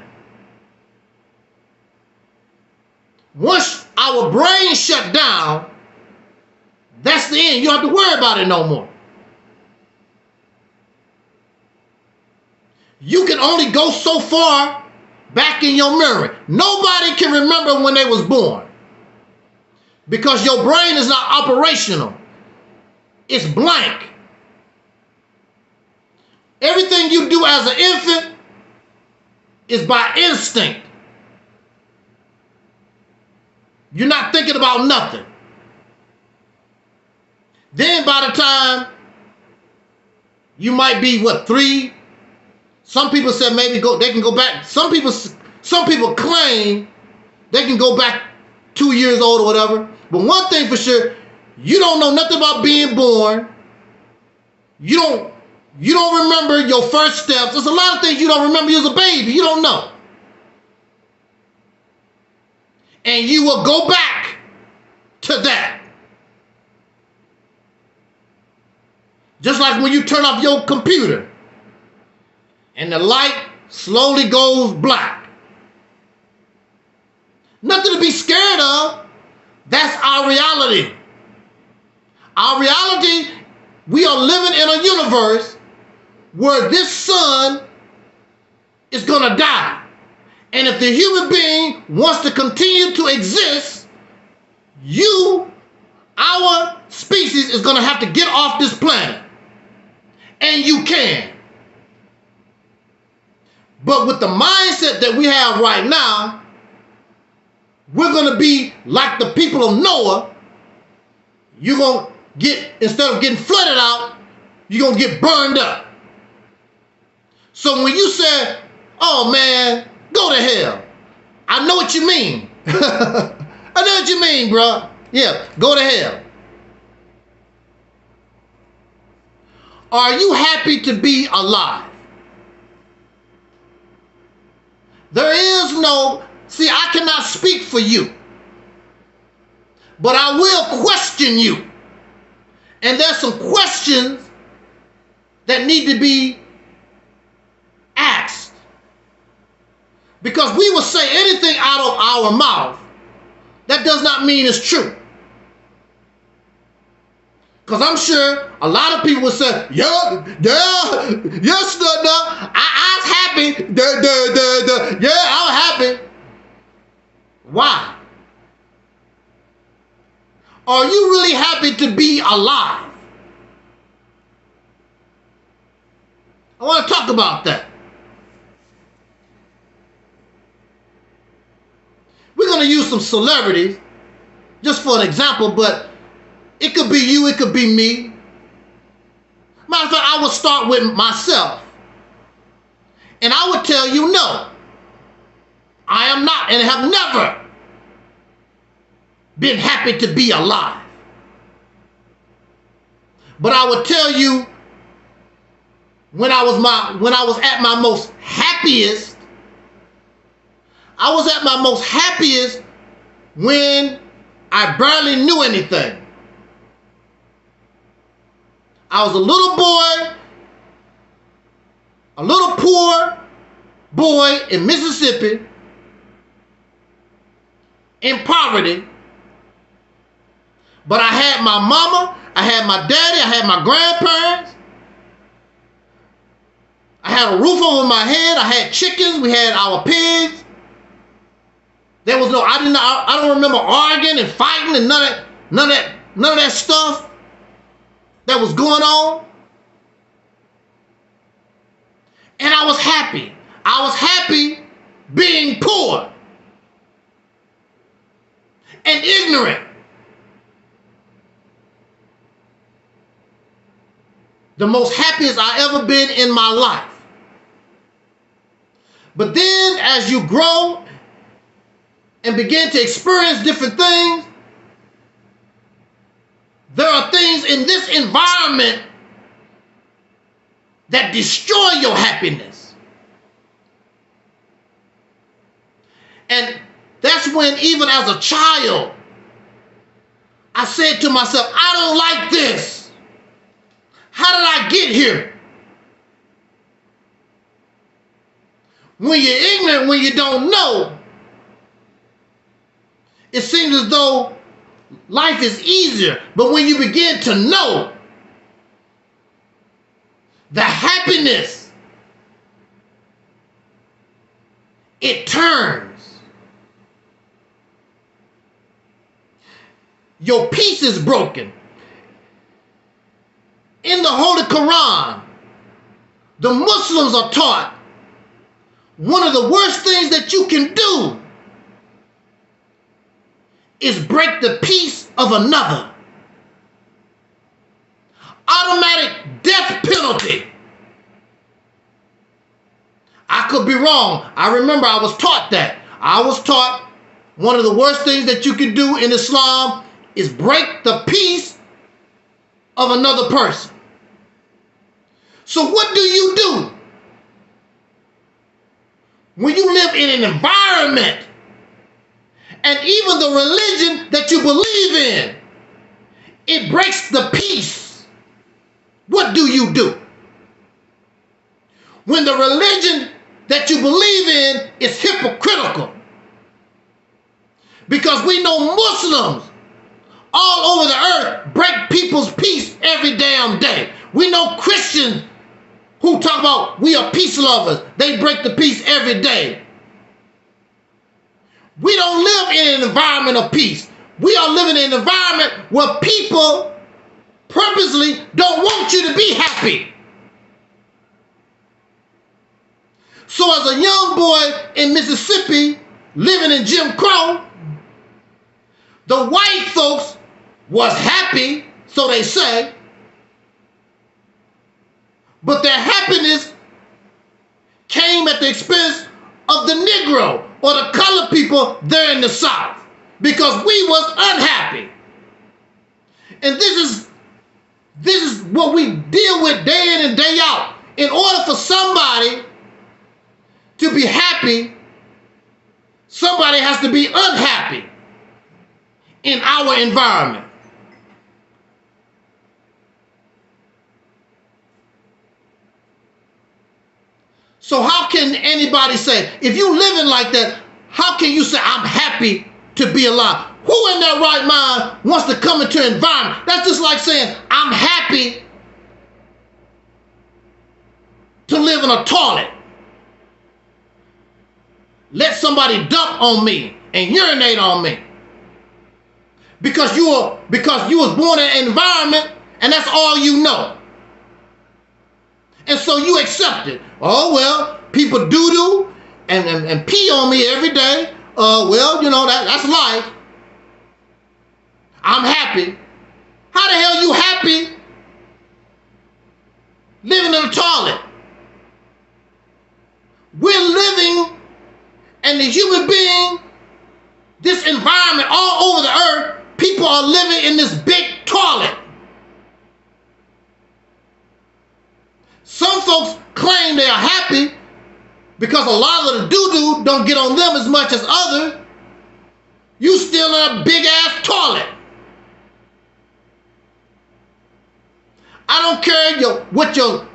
once our brain shut down, that's the end. You don't have to worry about it no more. You can only go so far back in your memory. Nobody can remember when they was born because your brain is not operational. It's blank. Everything you do as an infant is by instinct. You're not thinking about nothing. Then by the time you might be, what, 3? Some people said maybe they can go back. Some people claim they can go back 2 years old or whatever. But one thing for sure, you don't know nothing about being born. You don't remember your first steps. There's a lot of things you don't remember. You as a baby. You don't know. And you will go back to that. Just like when you turn off your computer and the light slowly goes black. Nothing to be scared of. That's our reality. Our reality, we are living in a universe where this sun is going to die. And if the human being wants to continue to exist, our species is going to have to get off this planet. And you can. But with the mindset that we have right now, we're going to be like the people of Noah. You're going to get, instead of getting flooded out, you're going to get burned up. So when you say, oh man, go to hell, I know what you mean. I know what you mean, bro. Yeah, go to hell. Are you happy to be alive? There is no, see, I cannot speak for you, but I will question you. And there's some questions that need to be asked. Because we will say anything out of our mouth, that does not mean it's true. Because I'm sure a lot of people will say, yes, I was happy. Yeah, I was happy. Why? Are you really happy to be alive? I want to talk about that. We're going to use some celebrities just for an example, but it could be you, it could be me. Matter of fact, I would start with myself. And I would tell you, no, I am not and have never been happy to be alive. But I would tell you, when I was at my most happiest, I was at my most happiest when I barely knew anything. I was a little boy, a little poor boy in Mississippi, in poverty. But I had my mama, I had my daddy, I had my grandparents. I had a roof over my head, I had chickens, we had our pigs. There was no, I don't remember arguing and fighting and none of that stuff that was going on. And I was happy. I was happy being poor and ignorant. The most happiest I ever been in my life. But then as you grow and begin to experience different things, there are things in this environment that destroy your happiness. And that's when, even as a child, I said to myself, I don't like this. How did I get here? When you're ignorant, when you don't know, it seems as though life is easier. But when you begin to know the happiness, it turns. Your peace is broken. In the Holy Quran, the Muslims are taught one of the worst things that you can do is break the peace of another. Automatic death penalty. I could be wrong. I remember I was taught that. I was taught one of the worst things that you can do in Islam is break the peace of another person. So what do you do when you live in an environment and even the religion that you believe in, it breaks the peace? What do you do? When the religion that you believe in is hypocritical. Because we know Muslims all over the earth break people's peace every damn day. We know Christians who talk about we are peace lovers. They break the peace every day. We don't live in an environment of peace. We are living in an environment where people purposely don't want you to be happy. So as a young boy in Mississippi living in Jim Crow, the white folks was happy, so they say, but their happiness came at the expense of the Negro or the colored people there in the South because we was unhappy. And this is what we deal with day in and day out. In order for somebody to be happy, somebody has to be unhappy in our environment. So how can anybody say, if you living like that, how can you say I'm happy to be alive? Who in their right mind wants to come into an environment? That's just like saying I'm happy to live in a toilet. Let somebody dump on me and urinate on me. Because you was born in an environment and that's all you know. And so you accept it. Oh, well, people doo-doo and pee on me every day. Well, you know, that's life. I'm happy. How the hell you happy living in a toilet? We're living, and the human being, this environment all over the earth, people are living in this big toilet. Some folks claim they are happy because a lot of the doo-doo don't get on them as much as others. You still in a big ass toilet. I don't care what your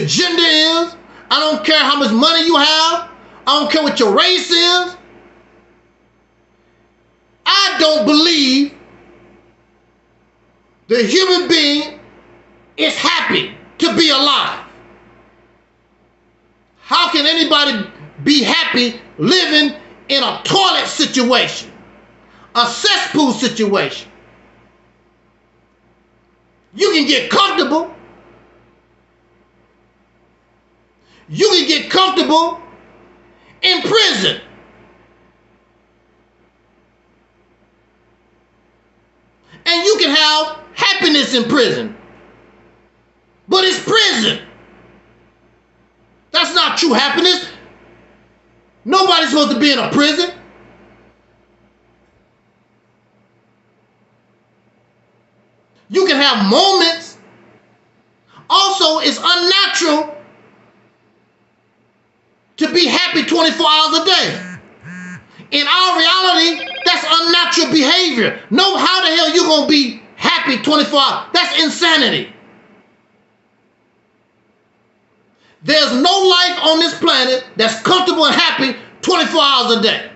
gender is. I don't care how much money you have. I don't care what your race is. I don't believe the human being is happy to be alive. How can anybody be happy living in a toilet situation, a cesspool situation? You can get comfortable. You can get comfortable in prison. And you can have happiness in prison. But it's prison. That's not true happiness. Nobody's supposed to be in a prison. You can have moments. Also, it's unnatural to be happy 24 hours a day. In our reality, that's unnatural behavior. No, how the hell you gonna be happy 24 hours? That's insanity. There's no life on this planet that's comfortable and happy 24 hours a day.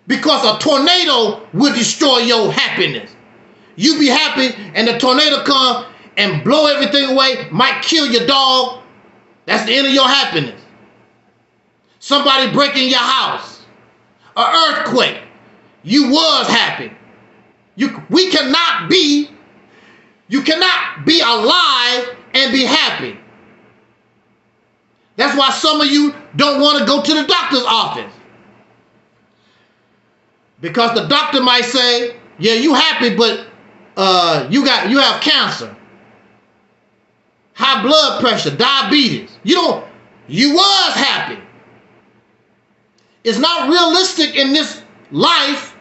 because a tornado will destroy your happiness. You be happy and the tornado come and blow everything away, might kill your dog. That's the end of your happiness. Somebody breaking your house, an earthquake, you was happy. You cannot be alive and be happy. That's why some of you don't want to go to the doctor's office. Because the doctor might say, yeah, you happy, but you have cancer, high blood pressure, diabetes. You was happy. It's not realistic in this life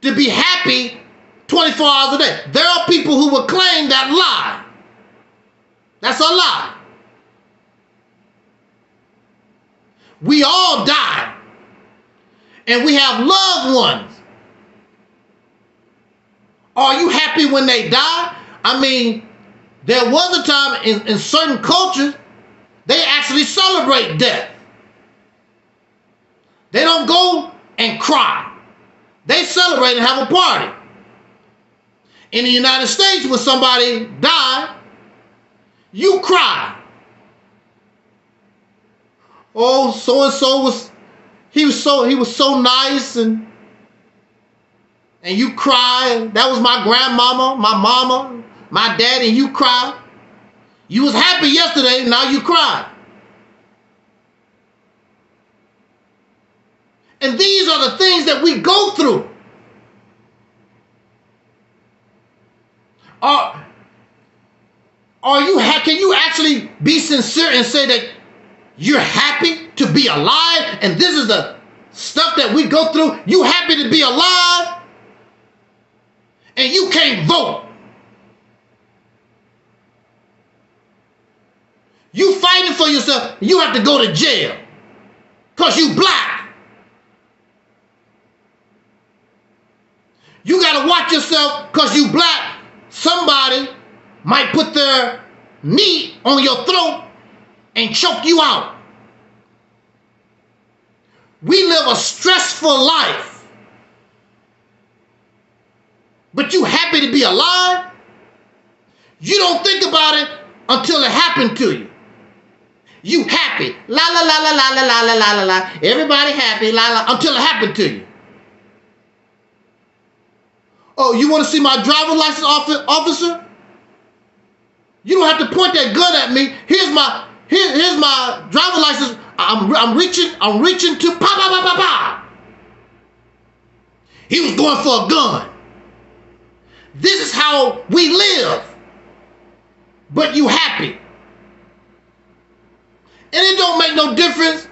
to be happy 24 hours a day. There are people who will claim that lie. That's a lie. We all die. And we have loved ones. Are you happy when they die? I mean, there was a time in certain cultures, they actually celebrate death. They don't go and cry. They celebrate and have a party. In the United States, when somebody died, you cry. Oh, so-and-so was so nice, and you cry. That was my grandmama, my mama, my daddy, and you cry. You was happy yesterday, now you cry. And these are the things that we go through. Can you actually be sincere and say that you're happy to be alive, and this is the stuff that we go through? You happy to be alive, and you can't vote. You fighting for yourself, you have to go to jail because you black. You got to watch yourself because you black. Somebody might put their knee on your throat and choke you out. We live a stressful life. But you happy to be alive? You don't think about it until it happened to you. You happy. La la la la la la la la la la. Everybody happy, la la, until it happened to you. Oh, you want to see my driver's license, officer? You don't have to point that gun at me. Here's my driver's license. I'm reaching to pa pa pa pa pa. He was going for a gun. This is how we live. But you happy. And it don't make no difference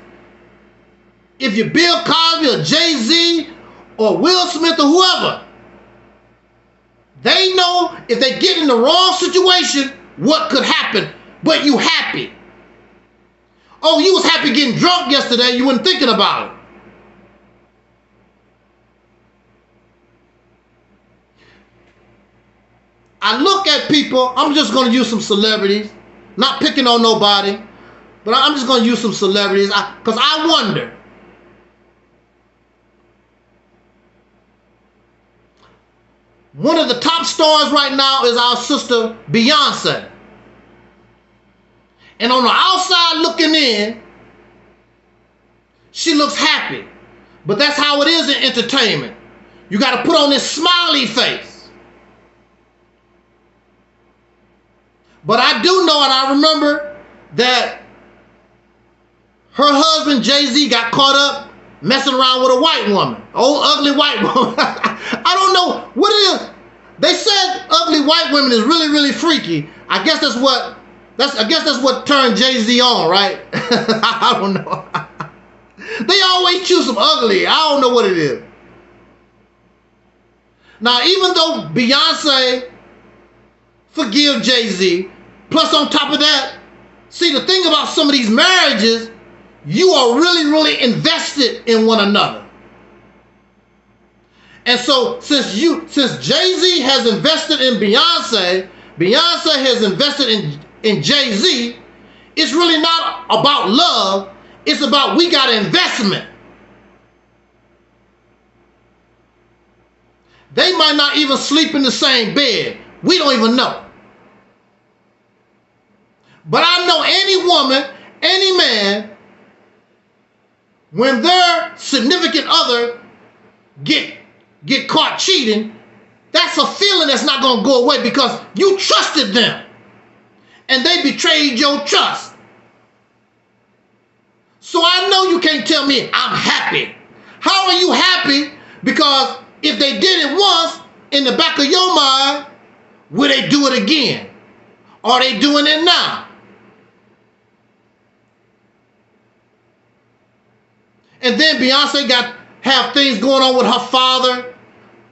if you're Bill Cosby or Jay-Z or Will Smith or whoever. They know if they get in the wrong situation, what could happen, but you happy. Oh, you was happy getting drunk yesterday, you weren't thinking about it. I look at people, I'm just going to use some celebrities, not picking on nobody, but I'm just going to use some celebrities, because I wonder, one of the top stars right now is our sister Beyonce. And on the outside looking in, she looks happy. But that's how it is in entertainment. You got to put on this smiley face. But I do know, and I remember that her husband Jay-Z got caught up messing around with a white woman. Old ugly white woman. I don't know what it is. They said ugly white women is really, really freaky. I guess that's what turned Jay-Z on, right? I don't know. They always choose some ugly. I don't know what it is. Now, even though Beyonce forgive Jay-Z, plus on top of that, see, the thing about some of these marriages, you are really, really invested in one another. And so since Jay-Z has invested in Beyonce, Beyonce has invested in Jay-Z, it's really not about love, it's about we got an investment. They might not even sleep in the same bed. We don't even know. But I know any woman, any man, when their significant other get caught cheating, that's a feeling that's not going to go away because you trusted them and they betrayed your trust. So I know you can't tell me I'm happy. How are you happy? Because if they did it once, in the back of your mind, will they do it again? Are they doing it now? And then Beyonce have things going on with her father.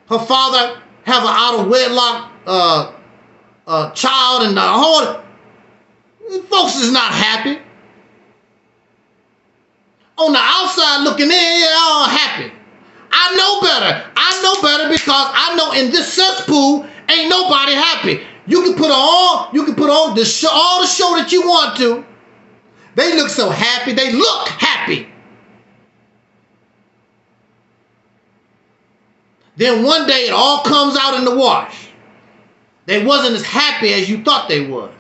Her father have an out of wedlock child, and the whole folks is not happy. On the outside looking in, they're all happy. I know better. I know better because I know in this cesspool ain't nobody happy. You can put on the show, all the show that you want to. They look so happy. They look happy. Then one day it all comes out in the wash. They wasn't as happy as you thought they was.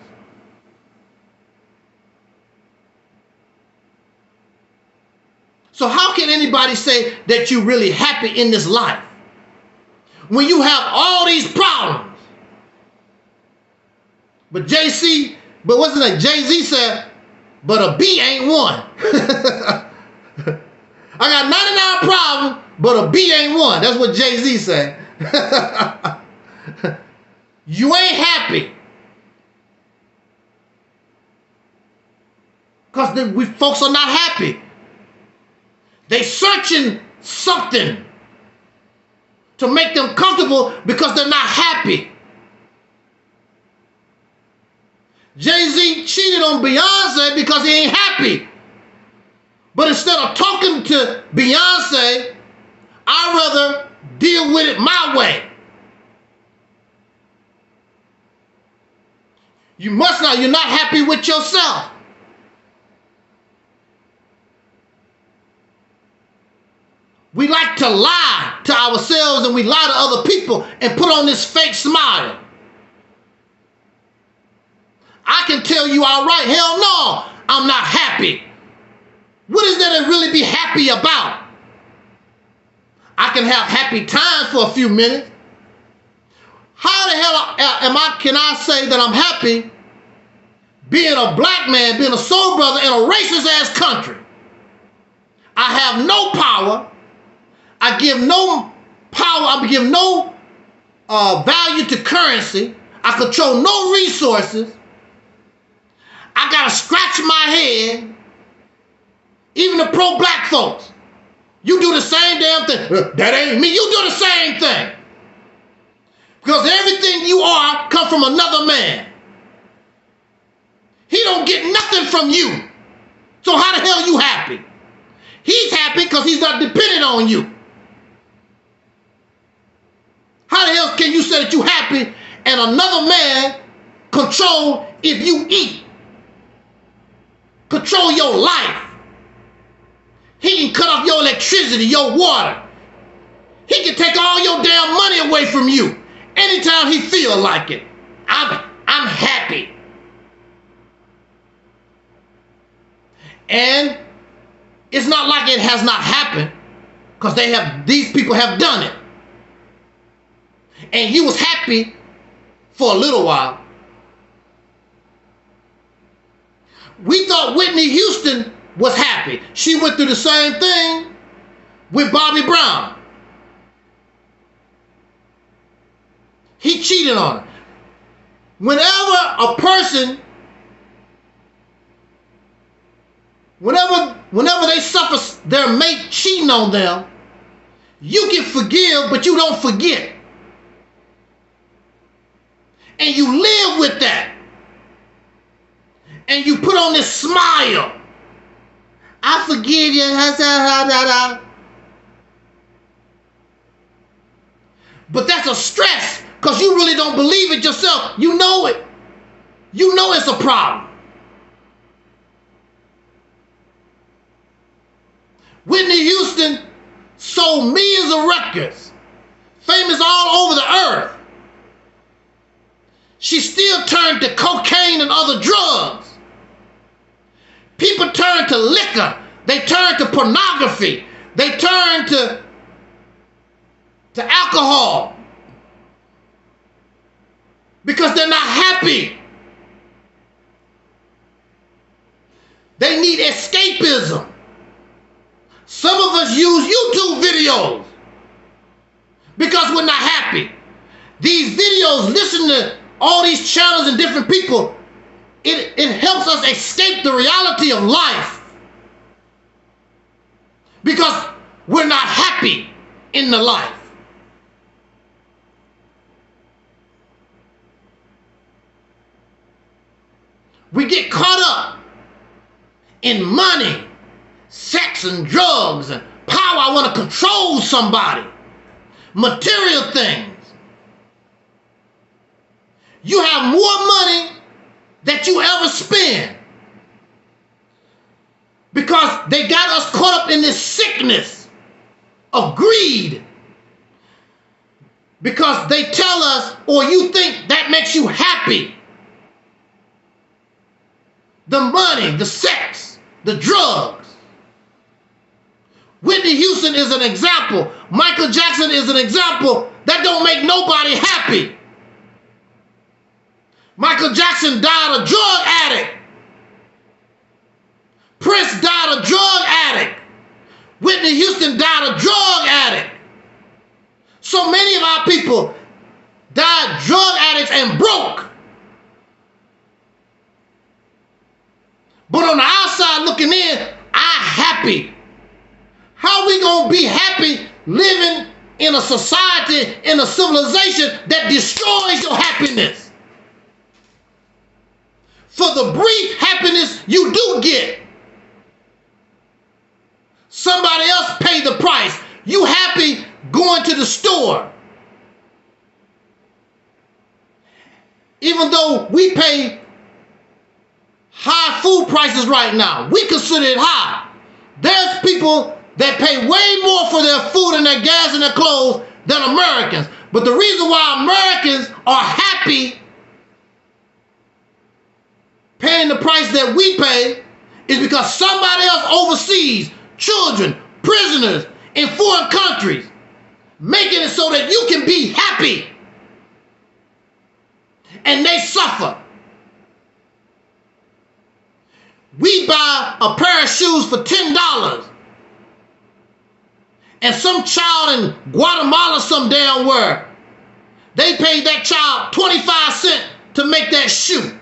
So how can anybody say that you're really happy in this life when you have all these problems? But Jay-Z said, but a B ain't one. I got 99 problems, but a B ain't one. That's what Jay-Z said. You ain't happy. Because we folks are not happy. They searching something to make them comfortable because they're not happy. Jay-Z cheated on Beyonce because he ain't happy. But instead of talking to Beyonce, I'd rather deal with it my way. You're not happy with yourself. We like to lie to ourselves and we lie to other people and put on this fake smile. I can tell you outright, hell no, I'm not happy. What is there to really be happy about? I can have happy times for a few minutes. How the hell can I say that I'm happy being a black man, being a soul brother in a racist ass country? I have no power. I give no power. I give no value to currency. I control no resources. I gotta scratch my head. Even the pro-black folks, you do the same damn thing. That ain't me. You do the same thing. Because everything you are comes from another man. He don't get nothing from you. So how the hell are you happy? He's happy because he's not dependent on you. How the hell can you say that you're happy and another man control if you eat? Control your life. He can cut off your electricity, your water. He can take all your damn money away from you anytime he feel like it. I'm happy. And it's not like it has not happened, because these people have done it. And you was happy for a little while. We thought Whitney Houston was happy. She went through the same thing with Bobby Brown. He cheated on her. Whenever a person, whenever they suffer their mate cheating on them, you can forgive, but you don't forget. And you live with that. And you put on this smile. I forgive you. But that's a stress, because you really don't believe it yourself. You know it. You know it's a problem. Whitney Houston sold millions of records, famous all over the earth, she still turned to cocaine and other drugs. People turn to liquor. They turn to pornography. They turn to alcohol because they're not happy. They need escapism. Some of us use YouTube videos because we're not happy. These videos, listen to all these channels and different people, it helps us escape the reality of life because we're not happy in the life. We get caught up in money, sex and drugs and power. I want to control somebody. Material things. You have more money that you ever spend because they got us caught up in this sickness of greed because they tell us, or you think that makes you happy. The money, the sex, the drugs. Whitney Houston is an example. Michael Jackson is an example. That don't make nobody happy. Michael Jackson died a drug addict. Prince died a drug addict. Whitney Houston died a drug addict. So many of our people died drug addicts and broke. But on the outside looking in, I'm happy. How are we going to be happy living in a society, in a civilization that destroys your happiness? For the brief happiness you do get, somebody else paid the price. You happy going to the store. Even though we pay high food prices right now, we consider it high. There's people that pay way more for their food and their gas and their clothes than Americans. But the reason why Americans are happy paying the price that we pay is because somebody else overseas, children, prisoners in foreign countries, making it so that you can be happy. And they suffer. We buy a pair of shoes for $10. And some child in Guatemala, some damn where, they paid that child 25 cents to make that shoe.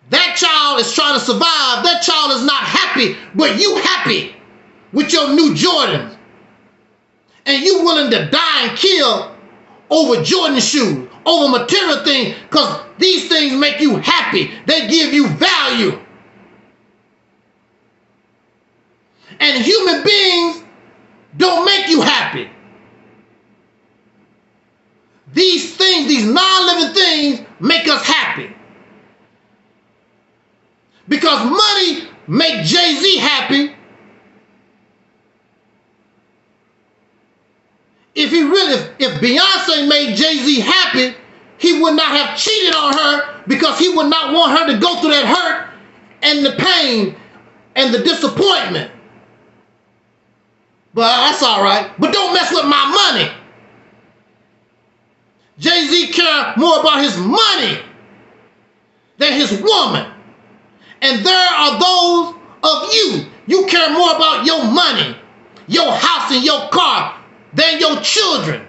That child is trying to survive. That child is not happy, but you happy with your new Jordans. And you willing to die and kill over Jordan shoes, over material things, because these things make you happy. They give you value. And human beings don't make you happy. These things, these non-living things, make us happy. Because money make Jay-Z happy. If Beyonce made Jay-Z happy, he would not have cheated on her because he would not want her to go through that hurt and the pain and the disappointment. But that's all right. But don't mess with my money. Jay-Z cares more about his money than his woman. And there are those of you, you care more about your money, your house and your car than your children,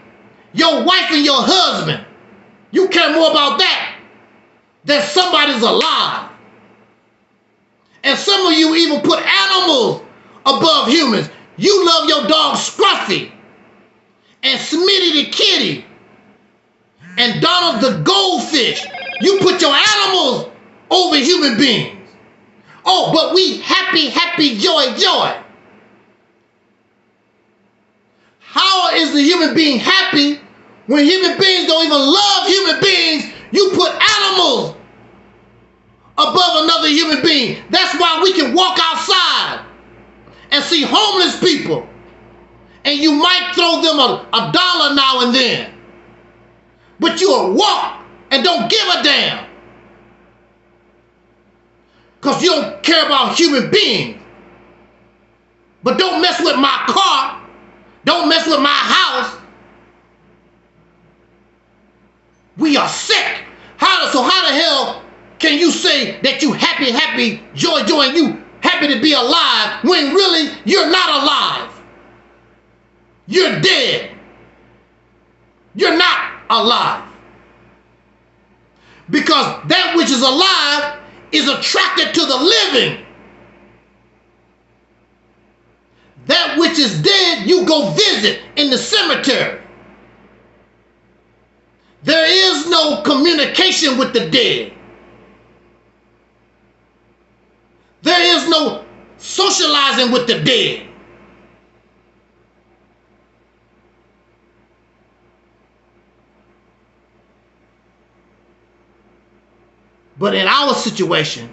your wife and your husband. You care more about that than somebody's alive. And some of you even put animals above humans. You love your dog Scruffy and Smitty the kitty and Donald the goldfish. You put your animals over human beings. Oh, but we happy, happy, joy, joy. How is the human being happy when human beings don't even love human beings? You put animals above another human being. That's why we can walk outside and see homeless people and you might throw them a dollar now and then. But you'll walk and don't give a damn. Because you don't care about human beings. But don't mess with my car. Don't mess with my house. We are sick. So how the hell can you say that you happy, joy, and you happy to be alive when really you're not alive? You're dead. You're not alive. Because that which is alive is attracted to the living. That which is dead, you go visit in the cemetery. There is no communication with the dead. There is no socializing with the dead. But in our situation,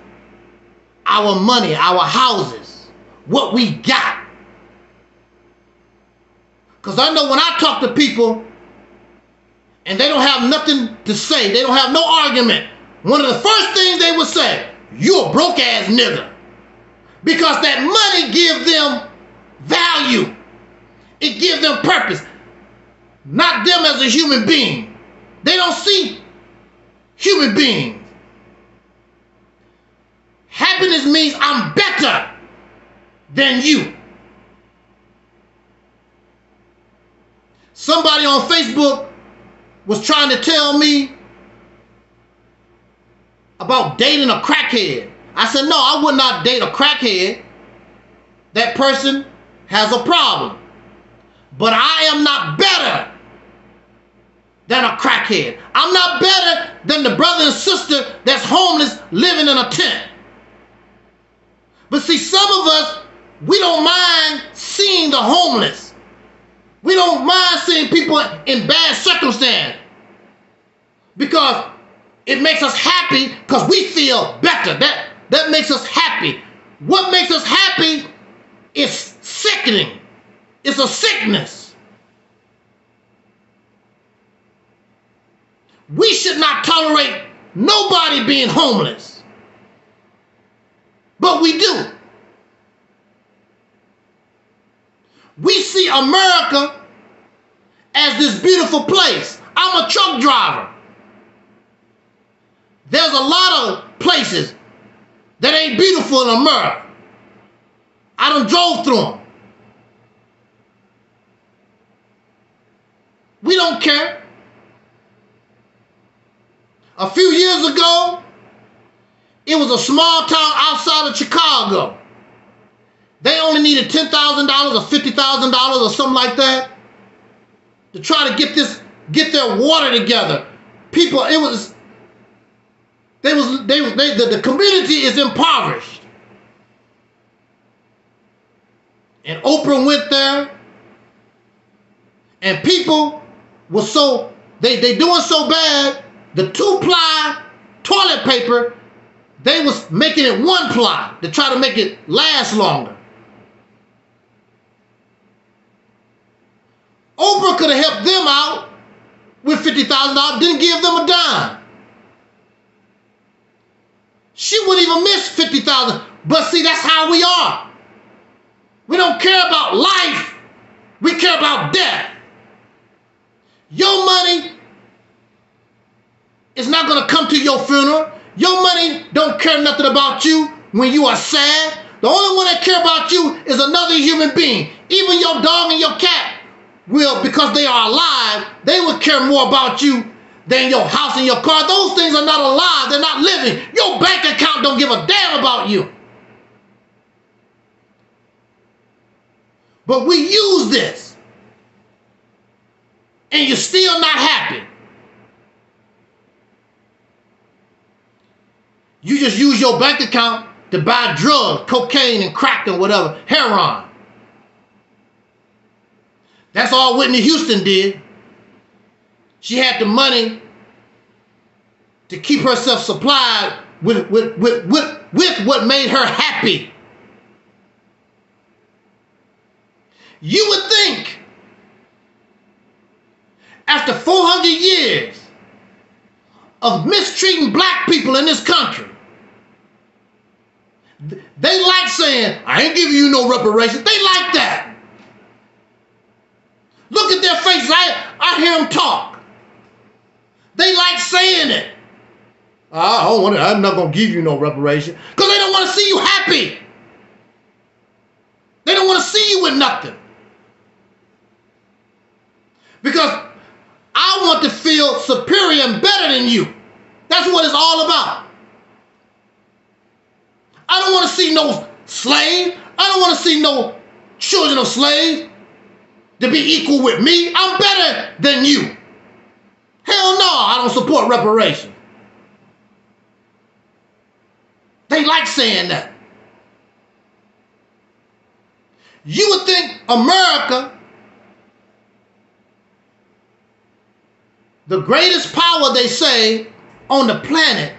our money, our houses, what we got. Because I know when I talk to people and they don't have nothing to say, they don't have no argument, one of the first things they would say, you a broke ass nigga. Because that money gives them value. It gives them purpose. Not them as a human being. They don't see human beings. Happiness means I'm better than you. Somebody on Facebook was trying to tell me about dating a crackhead. I said, no, I would not date a crackhead. That person has a problem. But I am not better than a crackhead. I'm not better than the brother and sister that's homeless living in a tent. But see, some of us, we don't mind seeing the homeless. We don't mind seeing people in bad circumstance because it makes us happy because we feel better. That makes us happy. What makes us happy is sickening. It's a sickness. We should not tolerate nobody being homeless. But we do. We see America as this beautiful place. I'm a truck driver. There's a lot of places that ain't beautiful in America. I done drove through them. We don't care. A few years ago, it was a small town outside of Chicago. They only needed $10,000 or $50,000 or something like that to try to get their water together. People, the community is impoverished. And Oprah went there, and people were they doing so bad, the 2-ply toilet paper, they was making it 1-ply to try to make it last longer. Oprah could have helped them out with $50,000, didn't give them a dime. She wouldn't even miss $50,000. But see, that's how we are. We don't care about life. We care about death. Your money is not going to come to your funeral. Your money don't care nothing about you when you are sad. The only one that care about you is another human being. Even your dog and your cat will, because they are alive, they will care more about you than your house and your car. Those things are not alive. They're not living. Your bank account don't give a damn about you. But we use this, and you're still not happy. You just use your bank account to buy drugs, cocaine and crack and whatever, heroin. That's all Whitney Houston did. She had the money to keep herself supplied with what made her happy. You would think after 400 years of mistreating black people in this country, they like saying, I ain't giving you no reparations. They like that. Look at their faces. I hear them talk. They like saying it. I'm not going to give you no reparation. Because they don't want to see you happy. They don't want to see you with nothing. Because I want to feel superior and better than you. That's what it's all about. I don't want to see no slave. I don't want to see no children of slaves to be equal with me. I'm better than you. Hell no, I don't support reparations. They like saying that. You would think America, the greatest power they say on the planet,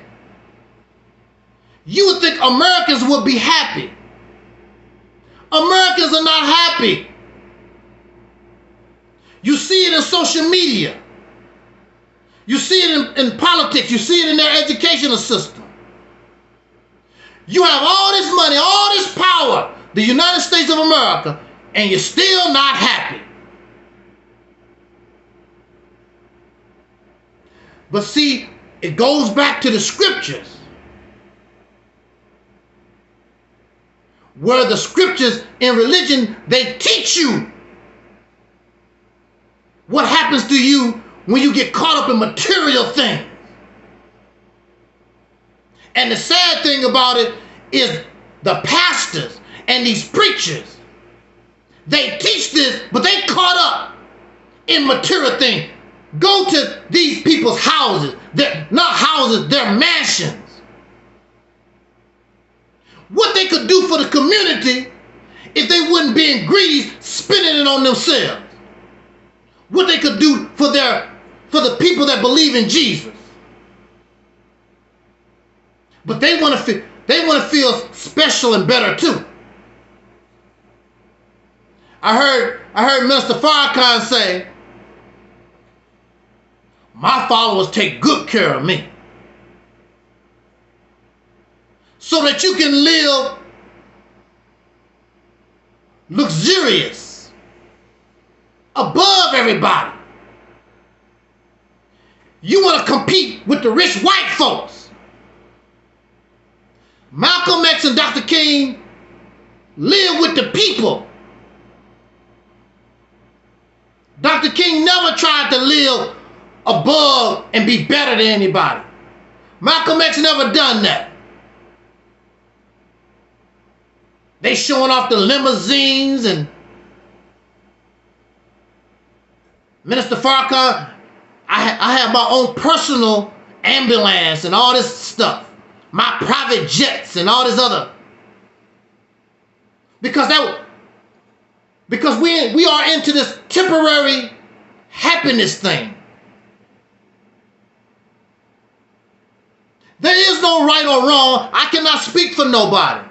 you would think Americans would be happy. Americans are not happy. You see it in social media. You see it in politics. You see it in their educational system. You have all this money, all this power, the United States of America, and you're still not happy. But see, it goes back to the scriptures, where the scriptures in religion, they teach you what happens to you when you get caught up in material things. And the sad thing about it is the pastors and these preachers, they teach this, but they caught up in material things. Go to these people's houses. They're not houses, they're mansions. What they could do for the community if they wouldn't be in greedy, spending it on themselves. What they could do for the people that believe in Jesus. But they want to feel special and better too. I heard Minister Farrakhan say, my followers take good care of me. So that you can live luxurious, above everybody. You want to compete with the rich white folks. Malcolm X and Dr. King live with the people. Dr. King never tried to live above and be better than anybody. Malcolm X never done that. They showing off the limousines, and Minister Farrakhan, I have my own personal ambulance and all this stuff. My private jets and all this other. Because we are into this temporary happiness thing. There is no right or wrong. I cannot speak for nobody.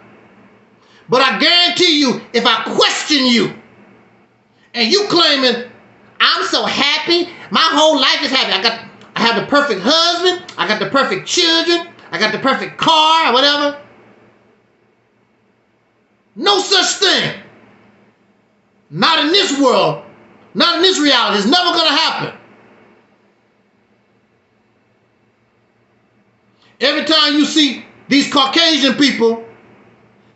But I guarantee you, if I question you, and you claiming, I'm so happy, my whole life is happy. I have the perfect husband, I got the perfect children, I got the perfect car, or whatever. No such thing. Not in this world, not in this reality. It's never going to happen. Every time you see these Caucasian people,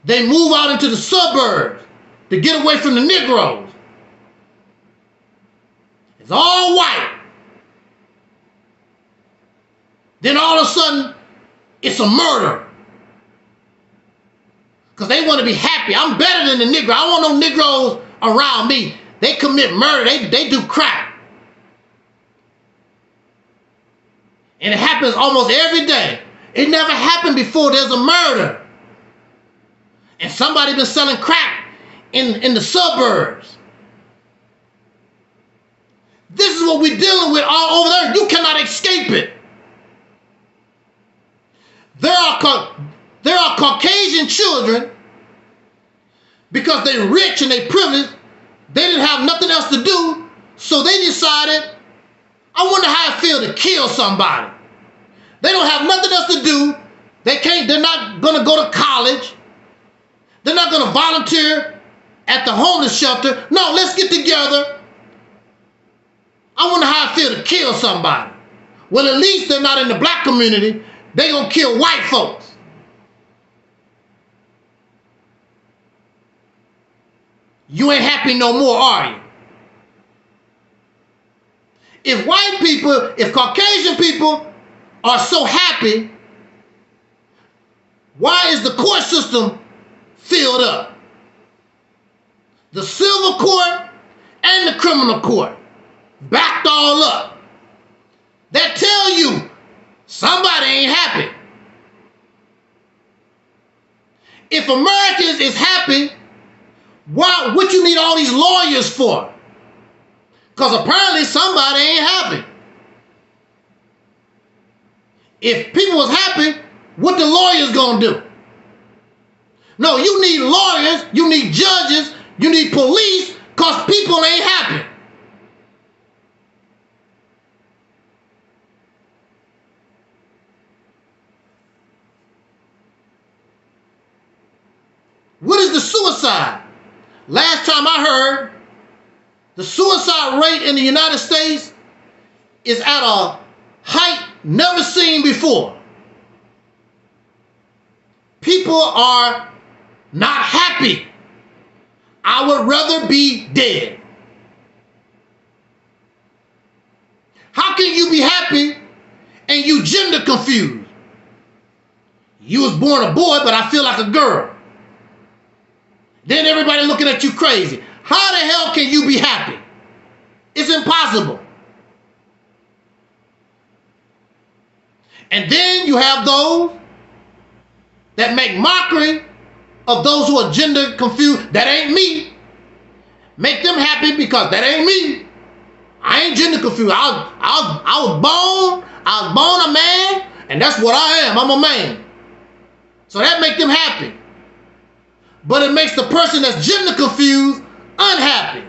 they move out into the suburbs to get away from the Negroes. It's all white. Then all of a sudden, it's a murder. Because they want to be happy. I'm better than the Negro. I don't want no Negroes around me. They commit murder. They do crap. And it happens almost every day. It never happened before there's a murder. And somebody been selling crack in the suburbs. This is what we're dealing with all over there. You cannot escape it. There are Caucasian children, because they're rich and they privileged, they didn't have nothing else to do, so they decided I wonder how it feels to kill somebody. They don't have nothing else to do. They're not going to go to college. They're not going to volunteer at the homeless shelter. No, let's get together. I wonder how it feels to kill somebody. Well, at least they're not in the black community. They're going to kill white folks. You ain't happy no more, are you? If white people, if Caucasian people are so happy, why is the court system filled up? The civil court and the criminal court backed all up. That tell you somebody ain't happy. If Americans is happy, what you need all these lawyers for? Because apparently somebody ain't happy. If people was happy, what the lawyers gonna do? No, you need lawyers, you need judges, you need police, because people ain't happy. What is the suicide? Last time I heard, the suicide rate in the United States is at a height never seen before. People are not happy. I would rather be dead. How can you be happy and you gender confused? You was born a boy, but I feel like a girl. Then everybody looking at you crazy. How the hell can you be happy? It's impossible. And then you have those that make mockery of those who are gender confused. That ain't me. Make them happy because that ain't me. I ain't gender confused. I was born a man, and that's what I am. I'm a man. So that makes them happy. But it makes the person that's gender confused unhappy.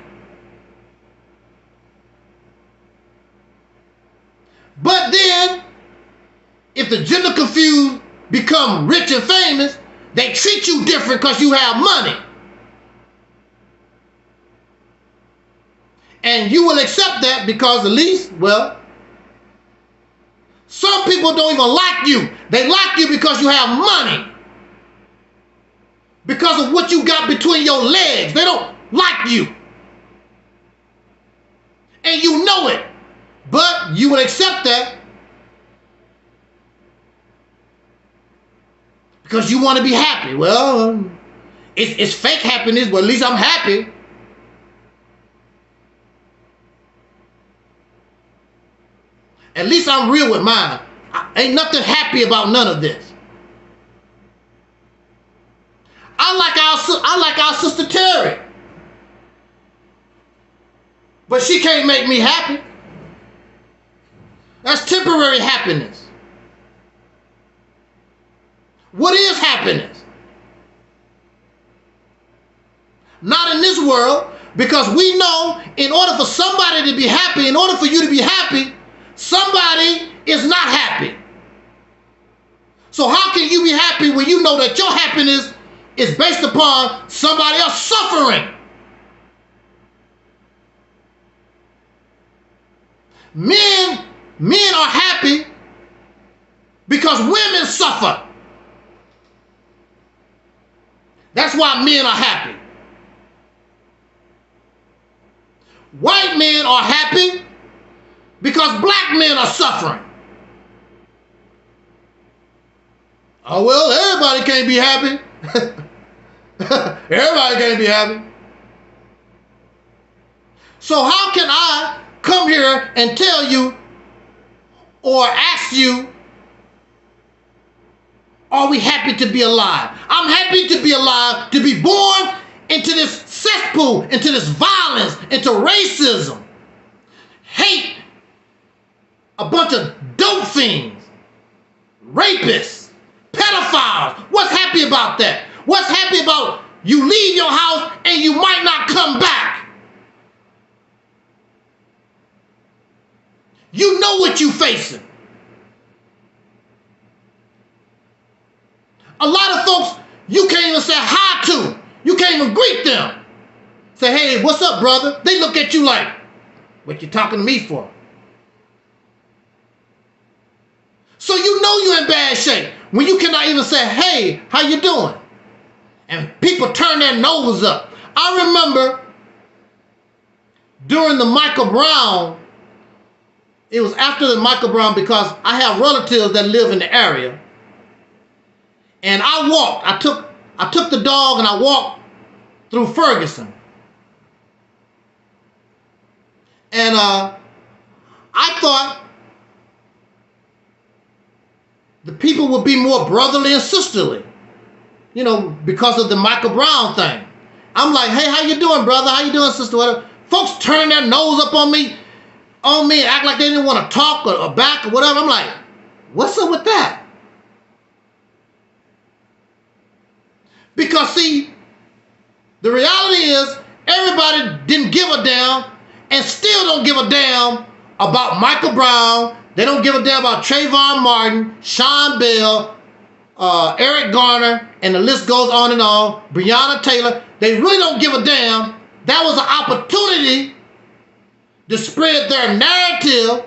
But then, if the gender confused become rich and famous, they treat you different because you have money. And you will accept that because at least, well, some people don't even like you. They like you because you have money. Because of what you got between your legs. They don't like you. And you know it. But you will accept that because you want to be happy. Well, it's fake happiness, but at least I'm happy. At least I'm real with mine. Ain't nothing happy about none of this. I like our sister Terry. But she can't make me happy. That's temporary happiness. What is happiness? Not in this world, because we know in order for somebody to be happy, in order for you to be happy, somebody is not happy. So how can you be happy when you know that your happiness is based upon somebody else suffering? Men are happy because women suffer. That's why men are happy. White men are happy because black men are suffering. Oh, well, everybody can't be happy. Everybody can't be happy. So how can I come here and tell you or ask you, are we happy to be alive? I'm happy to be alive, to be born into this cesspool, into this violence, into racism, hate, a bunch of dope fiends, rapists, pedophiles. What's happy about that? What's happy about you leave your house and you might not come back? You know what you're facing. A lot of folks, you can't even say hi to. You can't even greet them. Say, hey, what's up, brother? They look at you like, what you talking to me for? So you know you're in bad shape when you cannot even say, hey, how you doing? And people turn their nose up. I remember during the Michael Brown, it was after the Michael Brown because I have relatives that live in the area. And I walked, I took the dog and I walked through Ferguson. And I thought the people would be more brotherly and sisterly, you know, because of the Michael Brown thing. I'm like, hey, how you doing, brother? How you doing, sister? Whatever. Folks turn their nose up on me, act like they didn't want to talk or back or whatever. I'm like, what's up with that? Because see, the reality is everybody didn't give a damn and still don't give a damn about Michael Brown. They don't give a damn about Trayvon Martin, Sean Bell, Eric Garner, and the list goes on and on. Breonna Taylor. They really don't give a damn. That was an opportunity to spread their narrative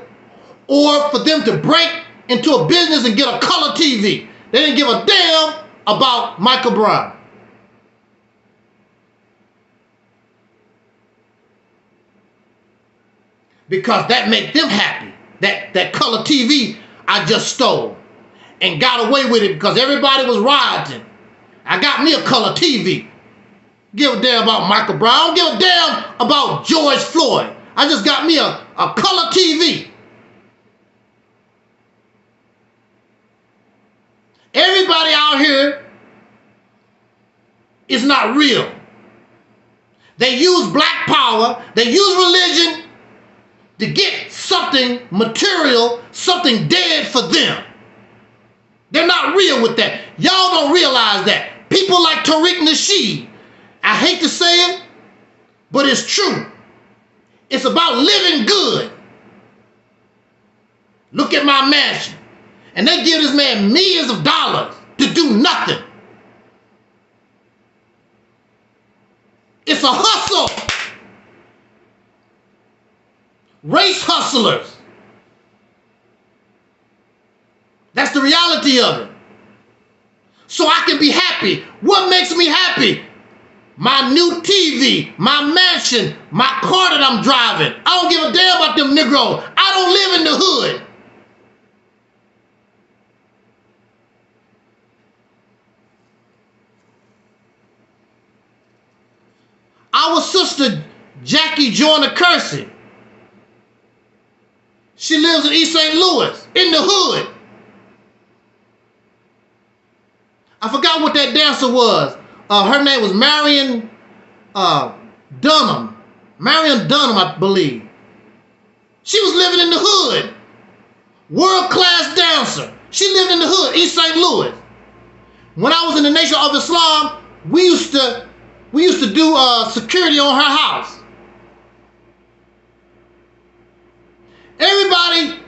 or for them to break into a business and get a color TV. They didn't give a damn about Michael Brown. Because that made them happy. That color TV I just stole and got away with it because everybody was rioting. I got me a color TV. Give a damn about Michael Brown. I don't give a damn about George Floyd. I just got me a color TV. Everybody out here is not real. They use black power. They use religion to get something material, something dead for them. They're not real with that. Y'all don't realize that. People like Tariq Nasheed, I hate to say it, but it's true. It's about living good. Look at my mansion. And they give this man millions of dollars to do nothing. It's a hustle. Race hustlers. That's the reality of it. So I can be happy. What makes me happy? My new TV, my mansion, my car that I'm driving. I don't give a damn about them Negroes. I don't live in the hood. Our sister Jackie Joyner Kersey, she lives in East St. Louis, in the hood. I forgot what that dancer was. Her name was Marion Dunham. Marion Dunham, I believe. She was living in the hood. World-class dancer. She lived in the hood, East St. Louis. When I was in the Nation of Islam, we used to do security on her house. Everybody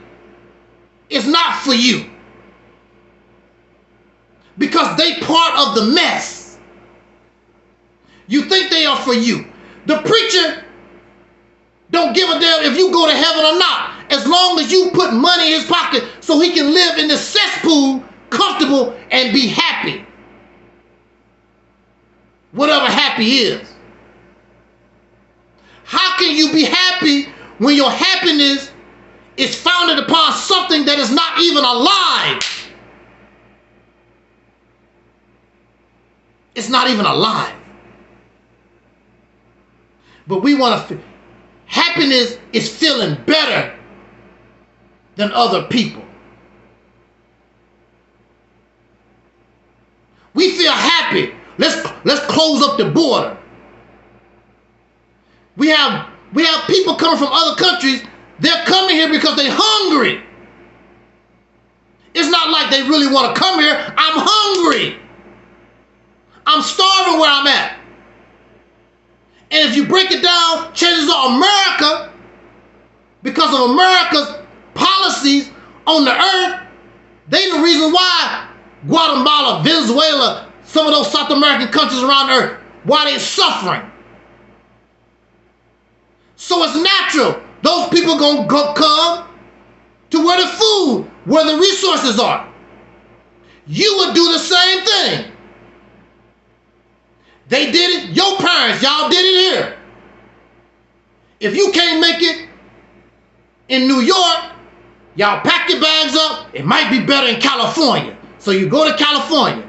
is not for you because they part of the mess. You think they are for you. The preacher don't give a damn if you go to heaven or not, as long as you put money in his pocket so he can live in the cesspool comfortable and be happy. Whatever happy is. How can you be happy when your happiness is founded upon something that is not even alive? It's not even alive. But we want to, happiness is feeling better than other people. We feel happy. Let's close up the border. We have people coming from other countries. They're coming here because they're hungry. It's not like they really want to come here. I'm hungry. I'm starving where I'm at. And if you break it down, chances are America, because of America's policies on the earth, they the reason why Guatemala, Venezuela, some of those South American countries around the earth, why they're suffering. So it's natural. Those people gonna come to where the food, where the resources are. You would do the same thing. They did it. Your parents, y'all did it here. If you can't make it in New York, y'all pack your bags up. It might be better in California. So you go to California.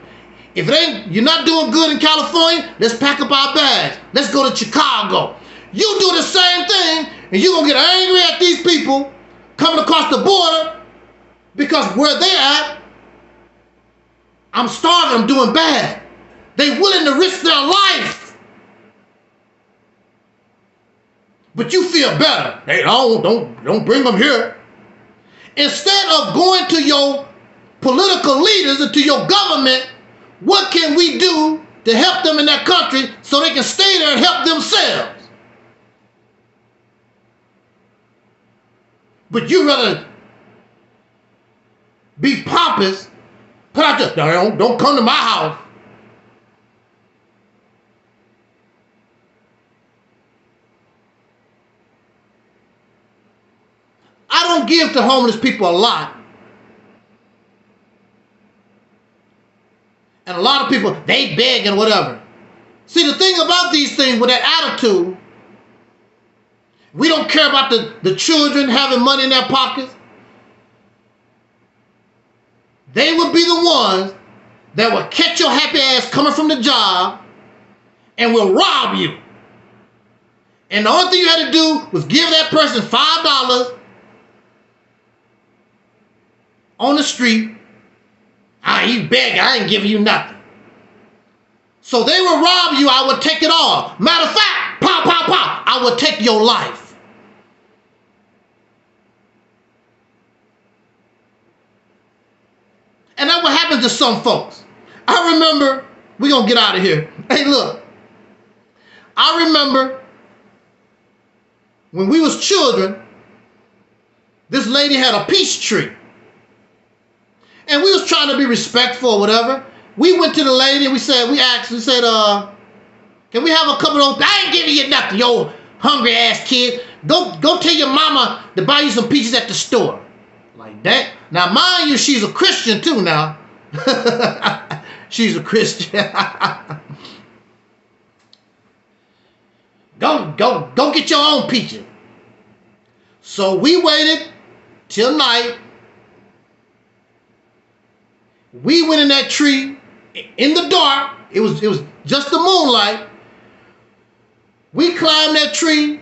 If it ain't, you're not doing good in California, let's pack up our bags. Let's go to Chicago. You do the same thing, and you're going to get angry at these people coming across the border because where they're at, I'm starving, I'm doing bad. They willing to risk their life. But you feel better. Hey, don't bring them here. Instead of going to your political leaders and to your government, what can we do to help them in that country so they can stay there and help themselves? But you rather be pompous, put out the, don't come to my house. I don't give to homeless people a lot. And a lot of people, they beg and whatever. See, the thing about these things with that attitude, we don't care about the children having money in their pockets. They would be the ones that will catch your happy ass coming from the job and will rob you. And the only thing you had to do was give that person $5 on the street. You beg, I ain't giving you nothing. So they will rob you, I would take it all. Matter of fact, pow, pow, pow, I would take your life. And that's what happens to some folks. I remember, we're going to get out of here. Hey, look, I remember when we was children, this lady had a peach tree. And we was trying to be respectful or whatever. We went to the lady and we said, can we have a couple of those? I ain't giving you nothing, yo hungry ass kid. Go tell your mama to buy you some peaches at the store. Like that. Now, mind you, she's a Christian too now. She's a Christian. Go get your own peaches. So we waited till night. We went in that tree in the dark. It was just the moonlight. We climbed that tree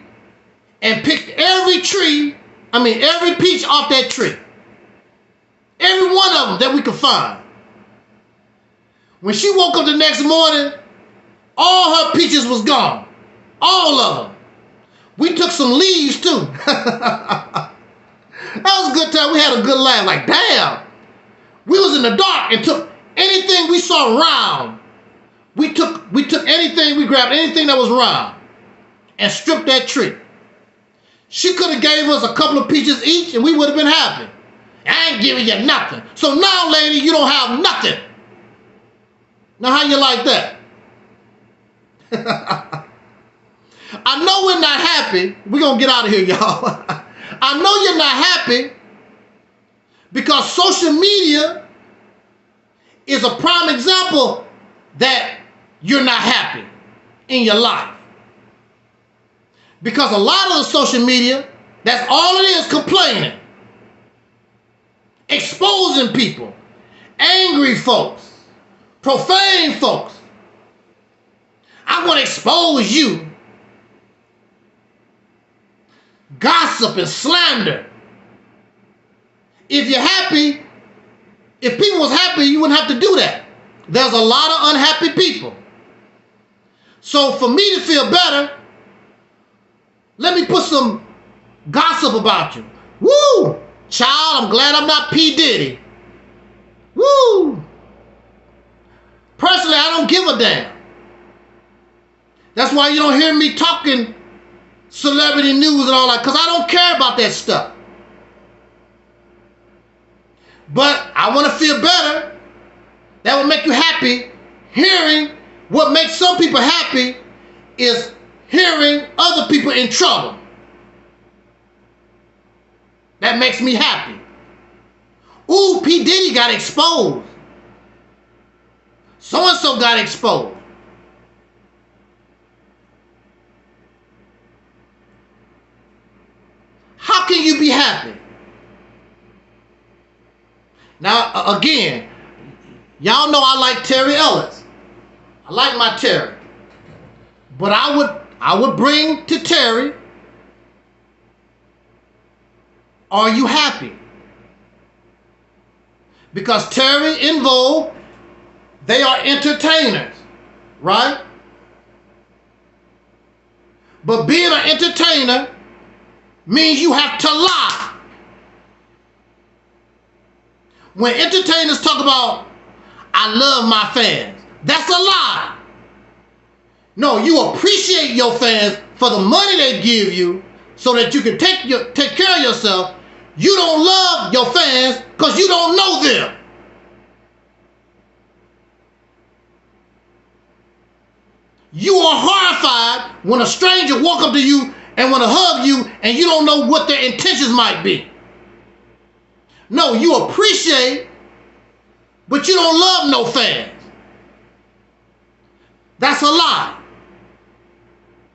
and picked every peach off that tree. Every one of them that we could find. When she woke up the next morning, all her peaches was gone. All of them. We took some leaves too. That was a good time. We had a good laugh. Like, damn. We was in the dark and took anything we saw around. We took anything, we grabbed anything that was around and stripped that tree. She could have gave us a couple of peaches each and we would have been happy. I ain't giving you nothing. So now, lady, you don't have nothing. Now, how you like that? I know we're not happy. We're going to get out of here, y'all. I know you're not happy because social media is a prime example that you're not happy in your life. Because a lot of the social media, that's all it is, complaining. Exposing people. Angry folks. Profane folks. I want to expose you. Gossip and slander. If you're happy, if people was happy, you wouldn't have to do that. There's a lot of unhappy people. So for me to feel better, let me put some gossip about you. Woo! Child, I'm glad I'm not P. Diddy. Woo! Personally, I don't give a damn. That's why you don't hear me talking celebrity news and all that, because I don't care about that stuff. But I want to feel better. That will make you happy. Hearing what makes some people happy is hearing other people in trouble. That makes me happy. Ooh, P. Diddy got exposed. So-and-so got exposed. How can you be happy? Now, again, y'all know I like Terry Ellis. I like my Terry. But I would bring to Terry, are you happy? Because Terry, EnVogue, they are entertainers, right? But being an entertainer means you have to lie. When entertainers talk about, I love my fans, that's a lie. No, you appreciate your fans for the money they give you so that you can take care of yourself. You don't love your fans because you don't know them. You are horrified when a stranger walk up to you and want to hug you and you don't know what their intentions might be. No, you appreciate, but you don't love no fans. That's a lie.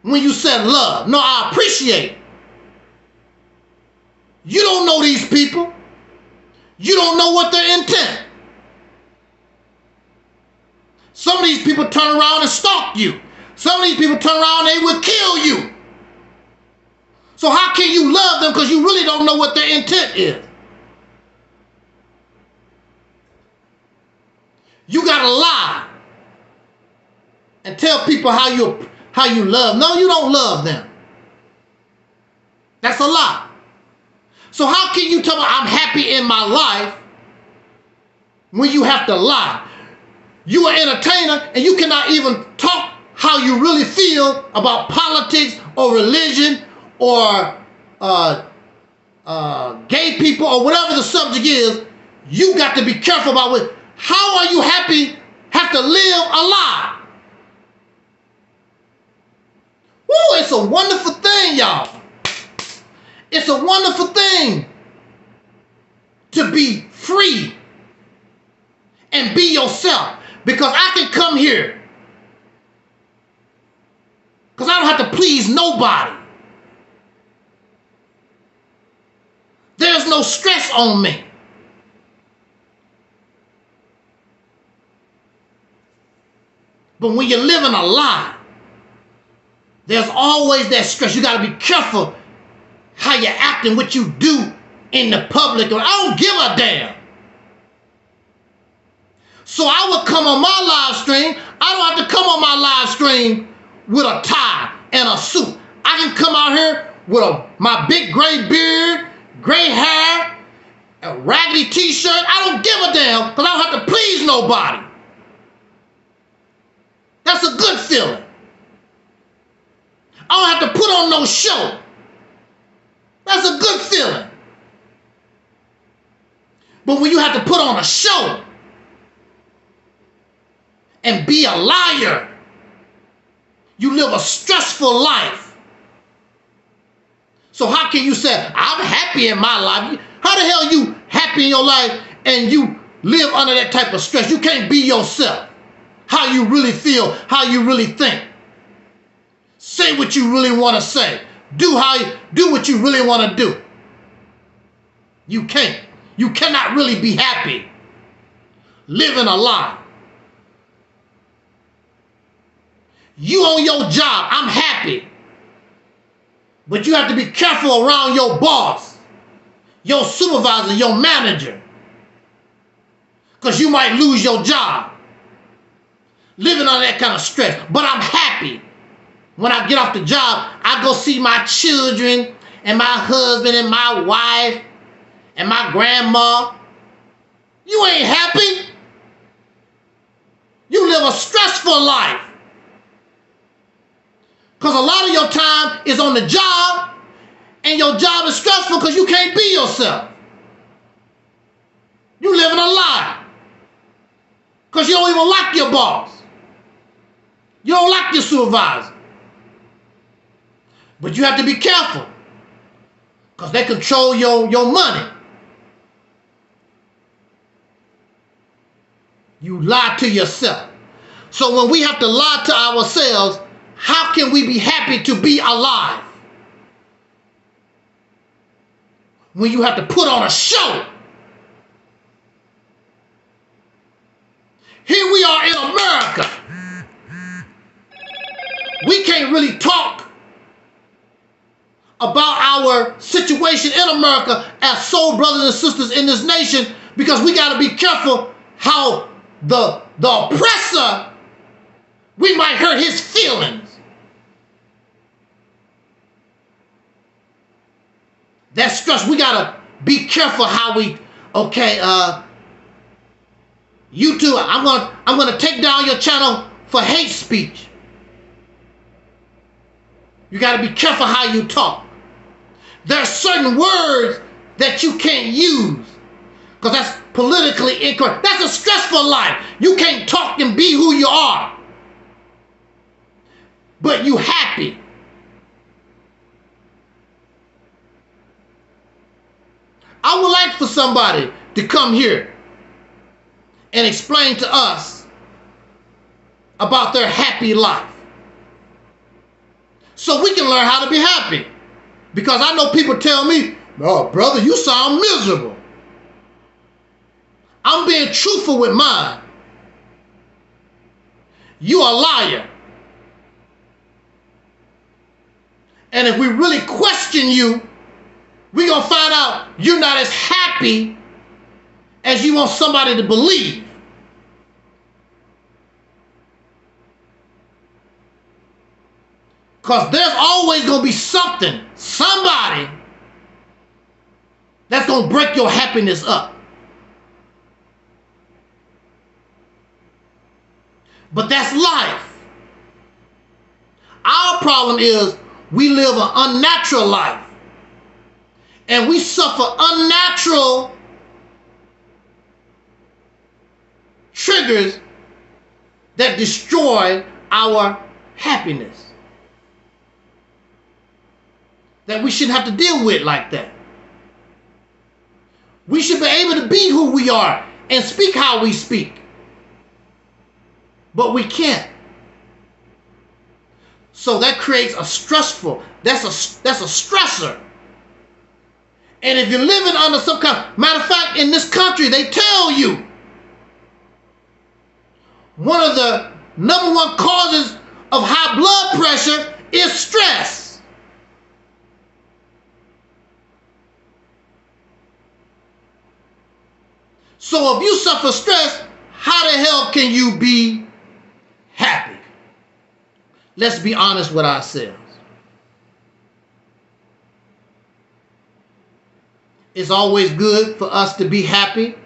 When you said love, no, I appreciate. You don't know these people. You don't know what their intent. Some of these people turn around and stalk you. Some of these people turn around and they will kill you. So how can you love them because you really don't know what their intent is? You gotta lie and tell people how you love. No, you don't love them. That's a lie. So how can you tell me I'm happy in my life when you have to lie? You are an entertainer and you cannot even talk how you really feel about politics or religion or gay people or whatever the subject is. You got to be careful about what. How are you happy? Have to live a lie. Woo, it's a wonderful thing, y'all. It's a wonderful thing to be free and be yourself. Because I can come here because I don't have to please nobody. There's no stress on me. But when you're living a lie, there's always that stress. You got to be careful how you act and what you do in the public. I don't give a damn. So I would come on my live stream. I don't have to come on my live stream with a tie and a suit. I can come out here with my big gray beard, gray hair, a raggedy t-shirt. I don't give a damn because I don't have to please nobody. That's a good feeling. I don't have to put on no show. That's a good feeling. But when you have to put on a show and be a liar, you live a stressful life. So how can you say, I'm happy in my life? How the hell are you happy in your life and you live under that type of stress? You can't be yourself. How you really feel, how you really think. Say what you really want to say. Do what you really want to do. You can't. You cannot really be happy living a lie. You on your job, I'm happy. But you have to be careful around your boss, your supervisor, your manager. Because you might lose your job. Living on that kind of stress. But I'm happy. When I get off the job, I go see my children and my husband and my wife and my grandma. You ain't happy. You live a stressful life. Because a lot of your time is on the job and your job is stressful because you can't be yourself. You living a lie. Because you don't even like your boss. You don't like your supervisor. But you have to be careful. Because they control your money. You lie to yourself. So when we have to lie to ourselves, how can we be happy to be alive? When you have to put on a show. Here we are in America. We can't really talk about our situation in America as soul brothers and sisters in this nation because we got to be careful how the oppressor, we might hurt his feelings. That's stress. We got to be careful how we, okay, YouTube, I'm going to take down your channel for hate speech. You got to be careful how you talk. There are certain words that you can't use because that's politically incorrect. That's a stressful life. You can't talk and be who you are. But you happy. I would like for somebody to come here and explain to us about their happy life. So we can learn how to be happy. Because I know people tell me, oh, brother, you sound miserable. I'm being truthful with mine. You a liar. And if we really question you, we're going to find out you're not as happy as you want somebody to believe. Because there's always going to be something, somebody that's going to break your happiness up. But that's life. Our problem is we live an unnatural life. And we suffer unnatural triggers that destroy our happiness. That we shouldn't have to deal with like that. We should be able to be who we are and speak how we speak. But we can't. So that creates a stressful, that's a stressor. And if you're living under some kind, matter of fact, in this country, they tell you one of the number one causes of high blood pressure is stress. So if you suffer stress, how the hell can you be happy? Let's be honest with ourselves. It's always good for us to be happy.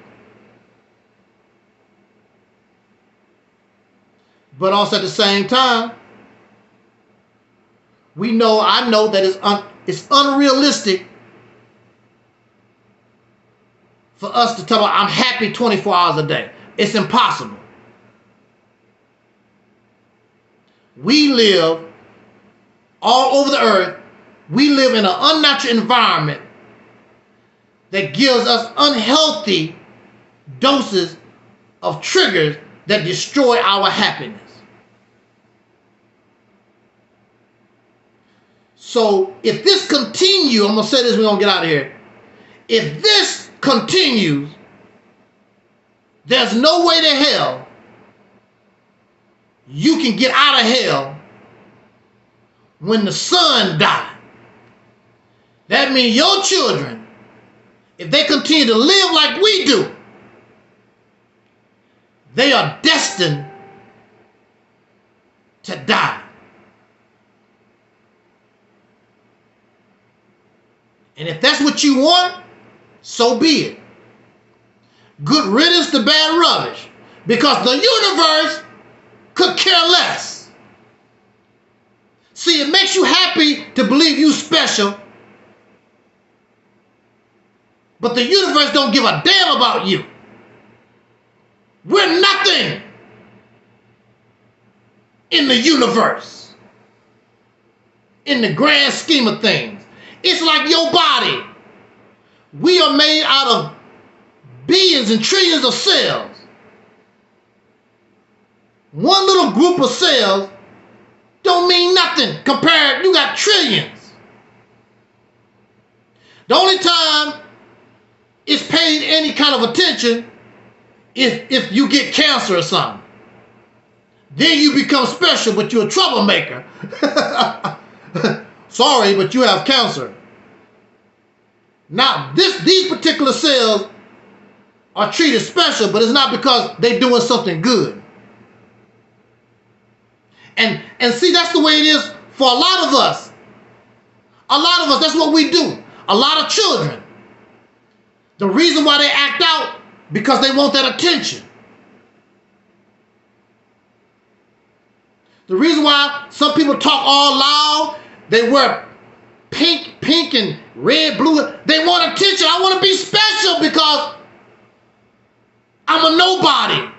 But also at the same time, I know that it's unrealistic for us to tell I'm happy 24 hours a day. It's impossible. We live all over the earth. We live in an unnatural environment that gives us unhealthy doses of triggers that destroy our happiness. So if this continues, I'm going to say this, we're going to get out of here. If this continues, there's no way to hell you can get out of hell when the sun dies. That means your children, if they continue to live like we do, they are destined to die. And if that's what you want, so be it. Good riddance to bad rubbish. Because the universe could care less. See, it makes you happy to believe you special. But the universe don't give a damn about you. We're nothing in the universe, in the grand scheme of things. It's like your body. We are made out of billions and trillions of cells. One little group of cells don't mean nothing compared, you got trillions. The only time it's paid any kind of attention is if you get cancer or something. Then you become special, but you're a troublemaker. Sorry, but you have cancer. Now, these particular cells are treated special, but it's not because they're doing something good. And see, that's the way it is for a lot of us. A lot of us, that's what we do. A lot of children. The reason why they act out, because they want that attention. The reason why some people talk all loud, they wear pink and red, blue. They want attention. I want to be special because I'm a nobody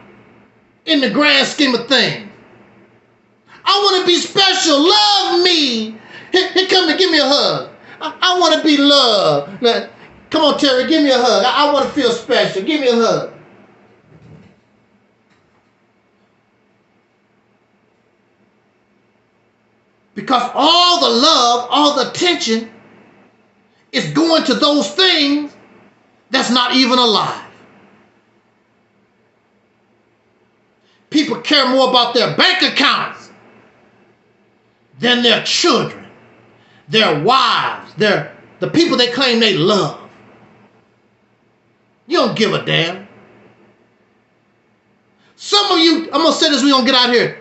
in the grand scheme of things. I want to be special. Love me. Here, come and give me a hug. I want to be loved. Now, come on, Terry, give me a hug. I want to feel special. Give me a hug. Because all the love, all the attention is going to those things that's not even alive. People care more about their bank accounts than their children, their wives, the people they claim they love. You don't give a damn. Some of you, I'm going to say this, we're going to get out here.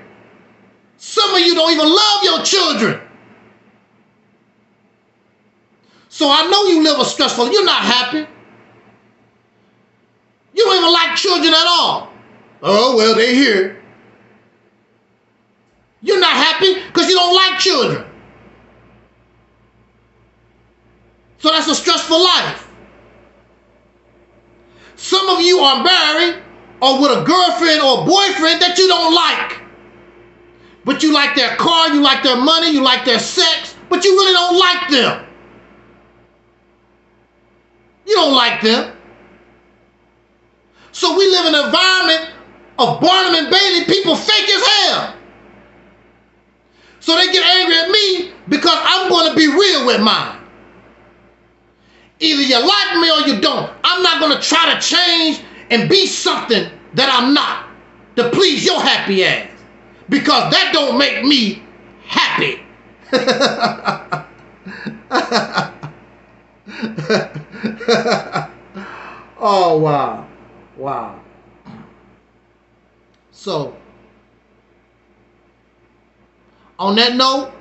Some of you don't even love your children. So I know you live a stressful life. You're not happy. You don't even like children at all. Oh, well, they're here. You're not happy because you don't like children. So that's a stressful life. Some of you are married or with a girlfriend or boyfriend that you don't like. But you like their car, you like their money, you like their sex, but you really don't like them. You don't like them. So we live in an environment of Barnum and Bailey, people fake as hell. So they get angry at me because I'm going to be real with mine. Either you like me or you don't. I'm not going to try to change and be something that I'm not to please your happy ass. Because that don't make me happy. Oh, wow. Wow. So, on that note,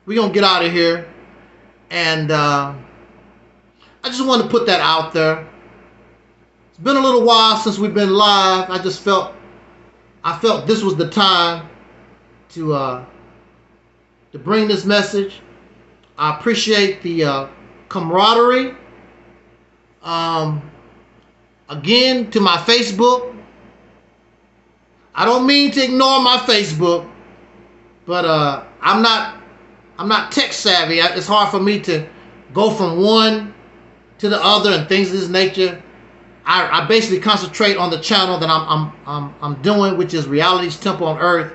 we're going to get out of here. And I just want to put that out there. It's been a little while since we've been live. I felt this was the time to bring this message. I appreciate the camaraderie. Again, to my Facebook. I don't mean to ignore my Facebook, but I'm not tech savvy. It's hard for me to go from one to the other and things of this nature. I basically concentrate on the channel that I'm doing, which is Reality's Temple on Earth,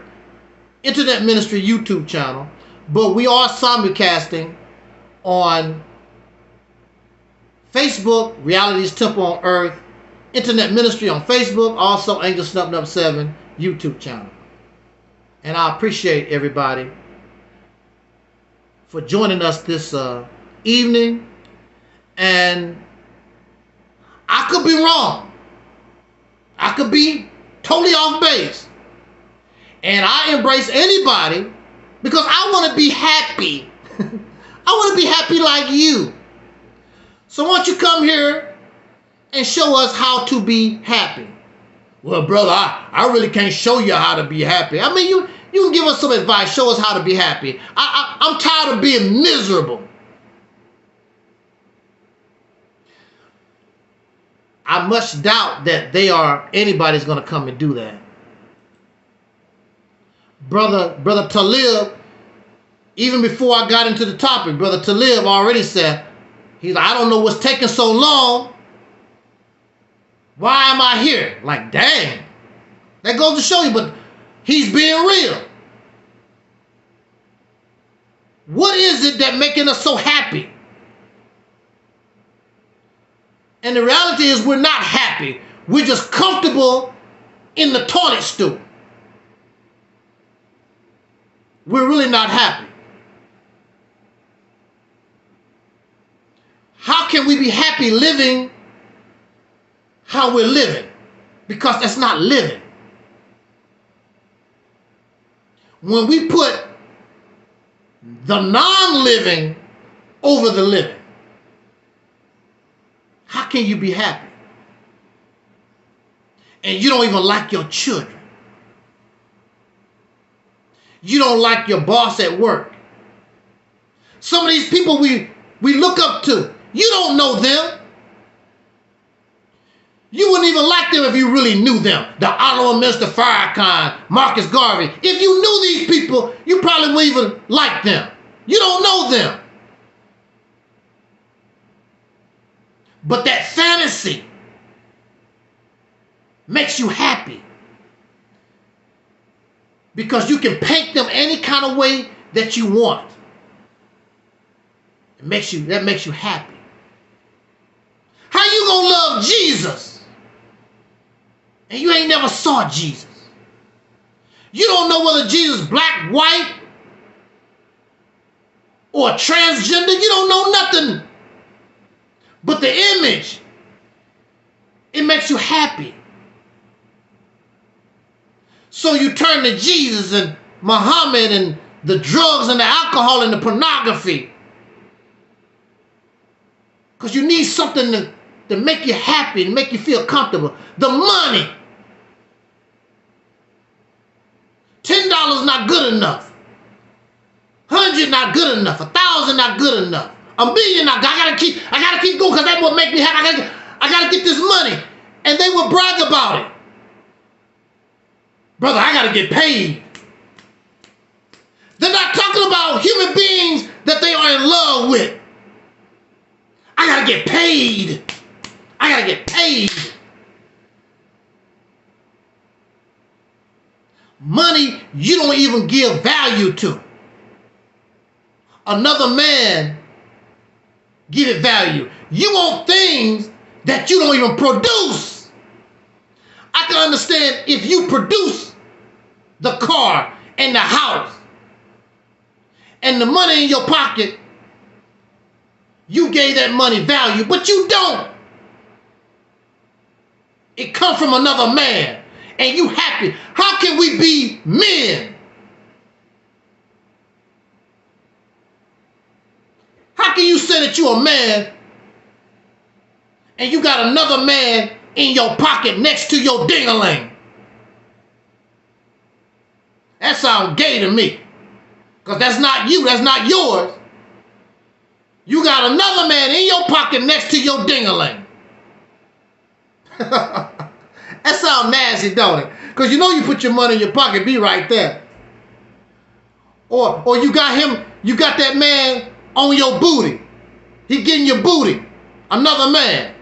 Internet Ministry YouTube channel. But we are simulcasting on Facebook, Reality's Temple on Earth, Internet Ministry on Facebook, also Angel Snuffing Up 7 YouTube channel. And I appreciate everybody for joining us this evening. And I could be wrong. I could be totally off base. And I embrace anybody because I want to be happy. I want to be happy like you. So why don't you come here and show us how to be happy? Well, brother, I really can't show you how to be happy. I mean, you can give us some advice. Show us how to be happy. I'm tired of being miserable. I much doubt that anybody's going to come and do that. Brother Talib, even before I got into the topic, Brother Talib already said, he's like, I don't know what's taking so long. Why am I here? Like, dang. That goes to show you, but he's being real. What is it that making us so happy? And the reality is we're not happy. We're just comfortable in the toilet stool. We're really not happy. How can we be happy living how we're living? Because that's not living. When we put the non-living over the living, how can you be happy? And you don't even like your children. You don't like your boss at work. Some of these people we look up to, you don't know them. You wouldn't even like them if you really knew them. The Honorable Minister Farrakhan, Marcus Garvey. If you knew these people, you probably wouldn't even like them. You don't know them. But that fantasy makes you happy. Because you can paint them any kind of way that you want. That makes you happy. How you gonna love Jesus and you ain't never saw Jesus? You don't know whether Jesus is black, white, or transgender. You don't know nothing. But the image, it makes you happy. So you turn to Jesus and Muhammad and the drugs and the alcohol and the pornography. Because you need something to make you happy and make you feel comfortable. The money. $10 not good enough. 100 not good enough. 1,000 not good enough. $1 million, I gotta keep going because that's what makes me happy. I gotta get this money. And they will brag about it. Brother, I gotta get paid. They're not talking about human beings that they are in love with. I gotta get paid. I gotta get paid. Money you don't even give value to. Another man give it value. You want things that you don't even produce. I can understand if you produce the car and the house and the money in your pocket, you gave that money value, but you don't. It comes from another man and you happy. How can we be men? How can you say that you're a man and you got another man in your pocket next to your ding-a-ling? That sounds gay to me. Because that's not you, that's not yours. You got another man in your pocket next to your ding-a-ling. That sounds nasty, don't it? Because you know you put your money in your pocket, be right there. Or you got him, you got that man on your booty. He getting your booty. Another man.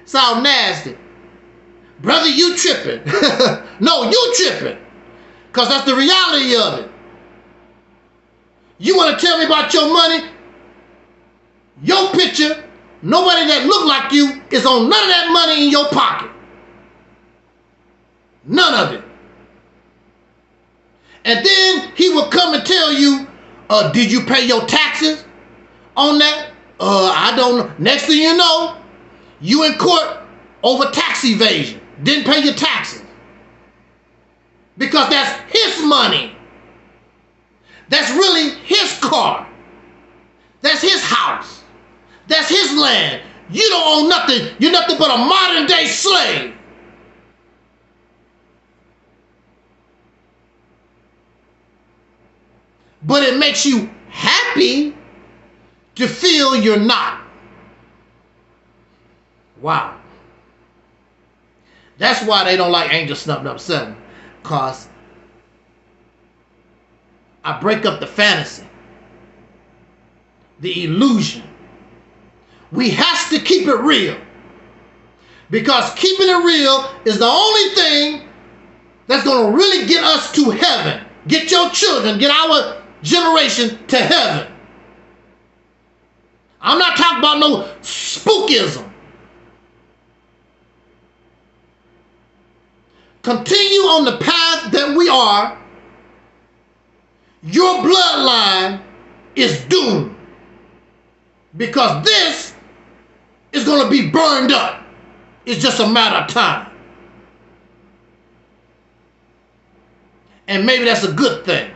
Sound nasty. Brother, you tripping. No, you tripping. Because that's the reality of it. You want to tell me about your money? Your picture, nobody that look like you is on none of that money in your pocket. None of it. And then he will come and tell you, did you pay your taxes on that? I don't know. Next thing you know, you in court over tax evasion. Didn't pay your taxes. Because that's his money. That's really his car. That's his house. That's his land. You don't own nothing. You're nothing but a modern day slave. But it makes you happy to feel you're not. Wow. That's why they don't like Angel Snubbed Up 7. Because I break up the fantasy, the illusion. We have to keep it real. Because keeping it real is the only thing that's going to really get us to heaven. Get your children, get our generation to heaven. I'm not talking about no spookism. Continue on the path that we are. Your bloodline is doomed. Because this is going to be burned up. It's just a matter of time. And maybe that's a good thing.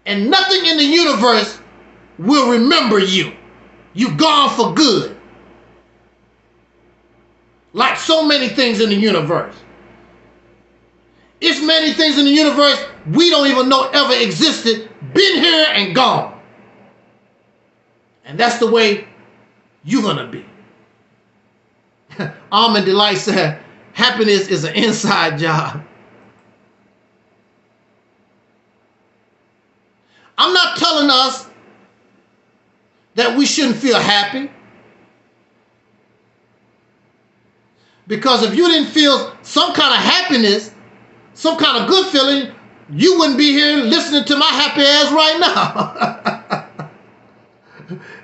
And nothing in the universe will remember you. You've gone for good. Like so many things in the universe. It's many things in the universe we don't even know ever existed, been here and gone. And that's the way you're going to be. Almond Delight said, happiness is an inside job. I'm not telling us that we shouldn't feel happy. Because if you didn't feel some kind of happiness, some kind of good feeling, you wouldn't be here listening to my happy ass right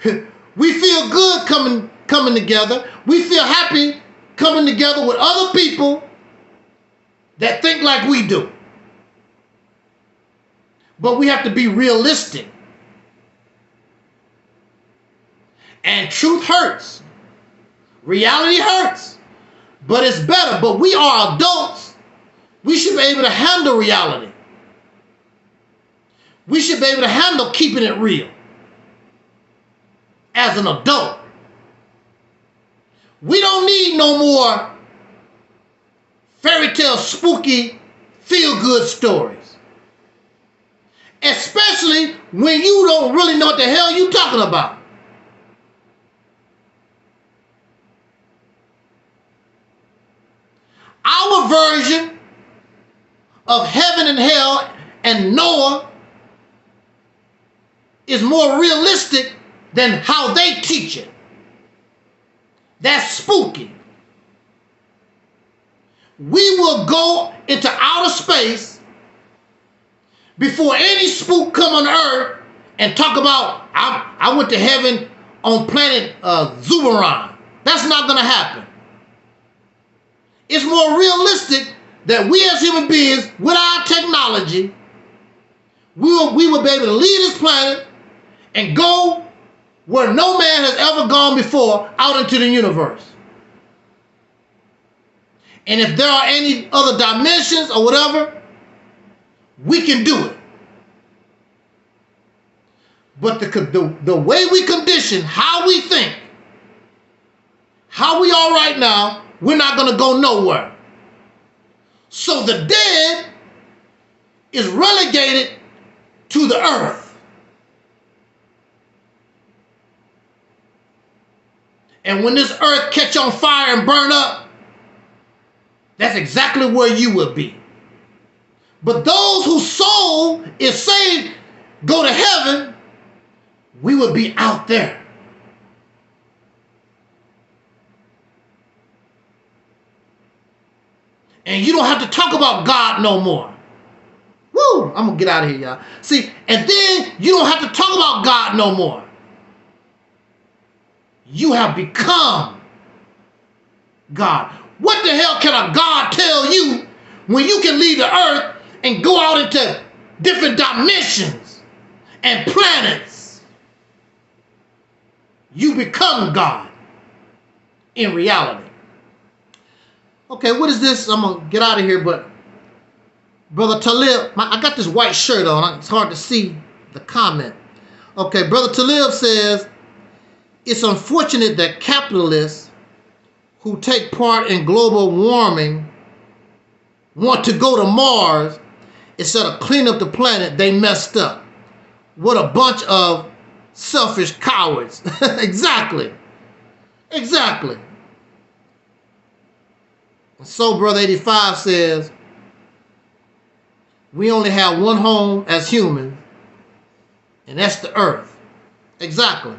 now. We feel good coming together. We feel happy coming together with other people that think like we do. But we have to be realistic. And truth hurts. Reality hurts. But it's better. But we are adults. We should be able to handle reality. We should be able to handle keeping it real. As an adult. We don't need no more fairy tale spooky feel-good stories. Especially when you don't really know what the hell you're talking about. Our version of heaven and hell and Noah is more realistic than how they teach it. That's spooky. We will go into outer space before any spook come on earth and talk about, I went to heaven on planet Zubaran. That's not going to happen. It's more realistic that we as human beings, with our technology, we will be able to leave this planet and go where no man has ever gone before, out into the universe. And if there are any other dimensions or whatever, we can do it. But the way we condition, how we think, how we are right now, we're not going to go nowhere. So the dead is relegated to the earth. And when this earth catch on fire and burn up, that's exactly where you will be. But those whose soul is saved go to heaven, we will be out there. And you don't have to talk about God no more. Woo! I'm going to get out of here, y'all. See, and then you don't have to talk about God no more. You have become God. What the hell can a God tell you when you can leave the earth and go out into different dimensions and planets? You become God in reality. Okay, what is this? I'm going to get out of here, but Brother Talib, I got this white shirt on. It's hard to see the comment. Okay, Brother Talib says, it's unfortunate that capitalists who take part in global warming want to go to Mars instead of clean up the planet they messed up. What a bunch of selfish cowards. Exactly. Exactly. So Brother 85 says, we only have one home as humans, and that's the earth. Exactly.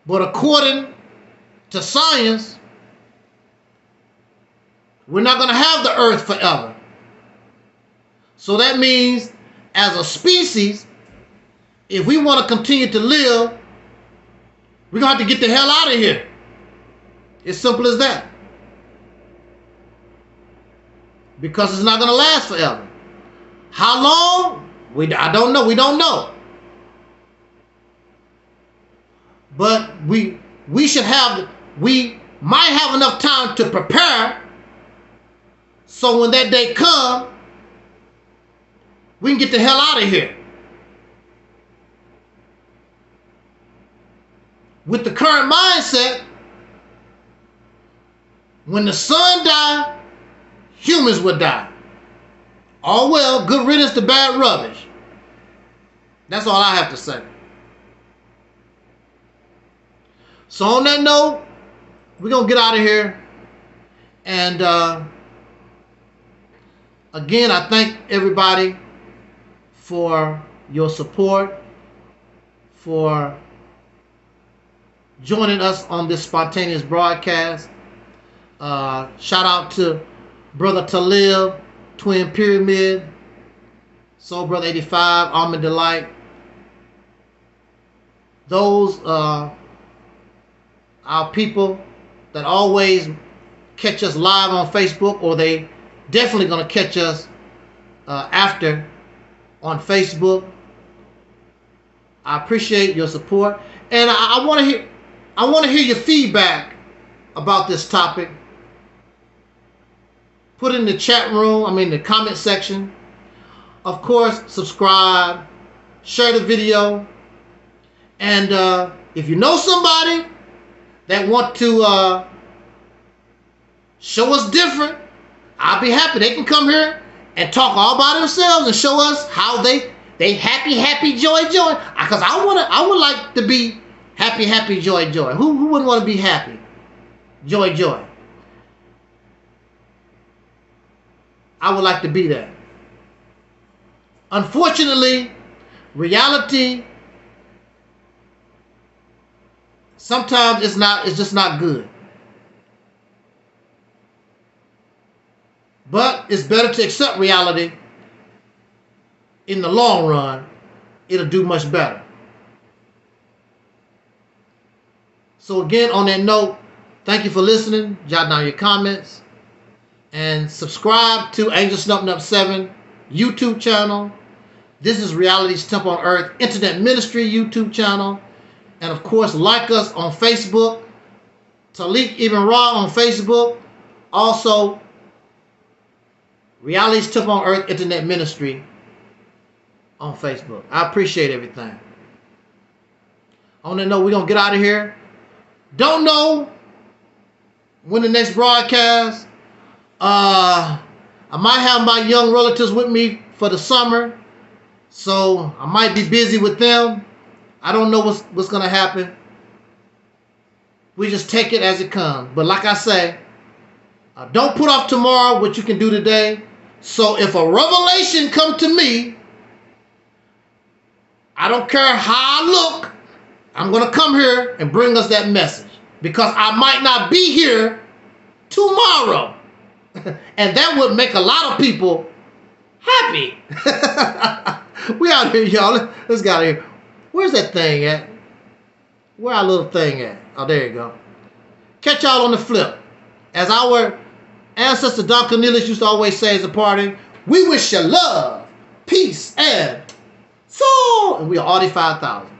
But according to science, we're not going to have the earth forever. So that means, as a species, if we want to continue to live, we're going to have to get the hell out of here. It's simple as that. Because it's not going to last forever. How long? I don't know. We don't know. But we might have enough time to prepare, so when that day comes, we can get the hell out of here. With the current mindset, when the sun dies, humans will die. Oh well, good riddance to bad rubbish. That's all I have to say. So on that note, we're going to get out of here. And again, I thank everybody for your support, for joining us on this spontaneous broadcast. Shout out to Brother Taalik, Twin Pyramid, Soul Brother 85, Almond Delight. Those our people that always catch us live on Facebook, or they definitely going to catch us after on Facebook. I appreciate your support, and I want to hear your feedback about this topic. Put it in the chat room, the comment section. Of course, subscribe, share the video, and if you know somebody that want to show us different, I'll be happy. They can come here and talk all by themselves and show us how they happy, joy. Because I would like to be happy, joy. Who wouldn't want to be happy? Joy. I would like to be that. Unfortunately, reality sometimes it's just not good. But it's better to accept reality. In the long run, it'll do much better. So again, on that note, thank you for listening. Jot down your comments. And subscribe to Angel Snuffing Up 7 YouTube channel. This is Reality's Temple on Earth Internet Ministry YouTube channel. And of course, like us on Facebook. Taalik Ibn'rad on Facebook. Also, Reality's Temple on Earth Internet Ministry on Facebook. I appreciate everything. On that note, we're going to get out of here. Don't know when the next broadcast. I might have my young relatives with me for the summer, so I might be busy with them. I don't know what's going to happen. We just take it as it comes. But like I say, don't put off tomorrow what you can do today. So if a revelation come to me, I don't care how I look, I'm going to come here and bring us that message. Because I might not be here tomorrow. And that would make a lot of people happy. We out here, y'all. Let's get out of here. Where's that thing at? Where our little thing at? Oh, there you go. Catch y'all on the flip. As our ancestor Don Cornelius used to always say as a party, we wish you love, peace, and soul. And we are Audi 5000.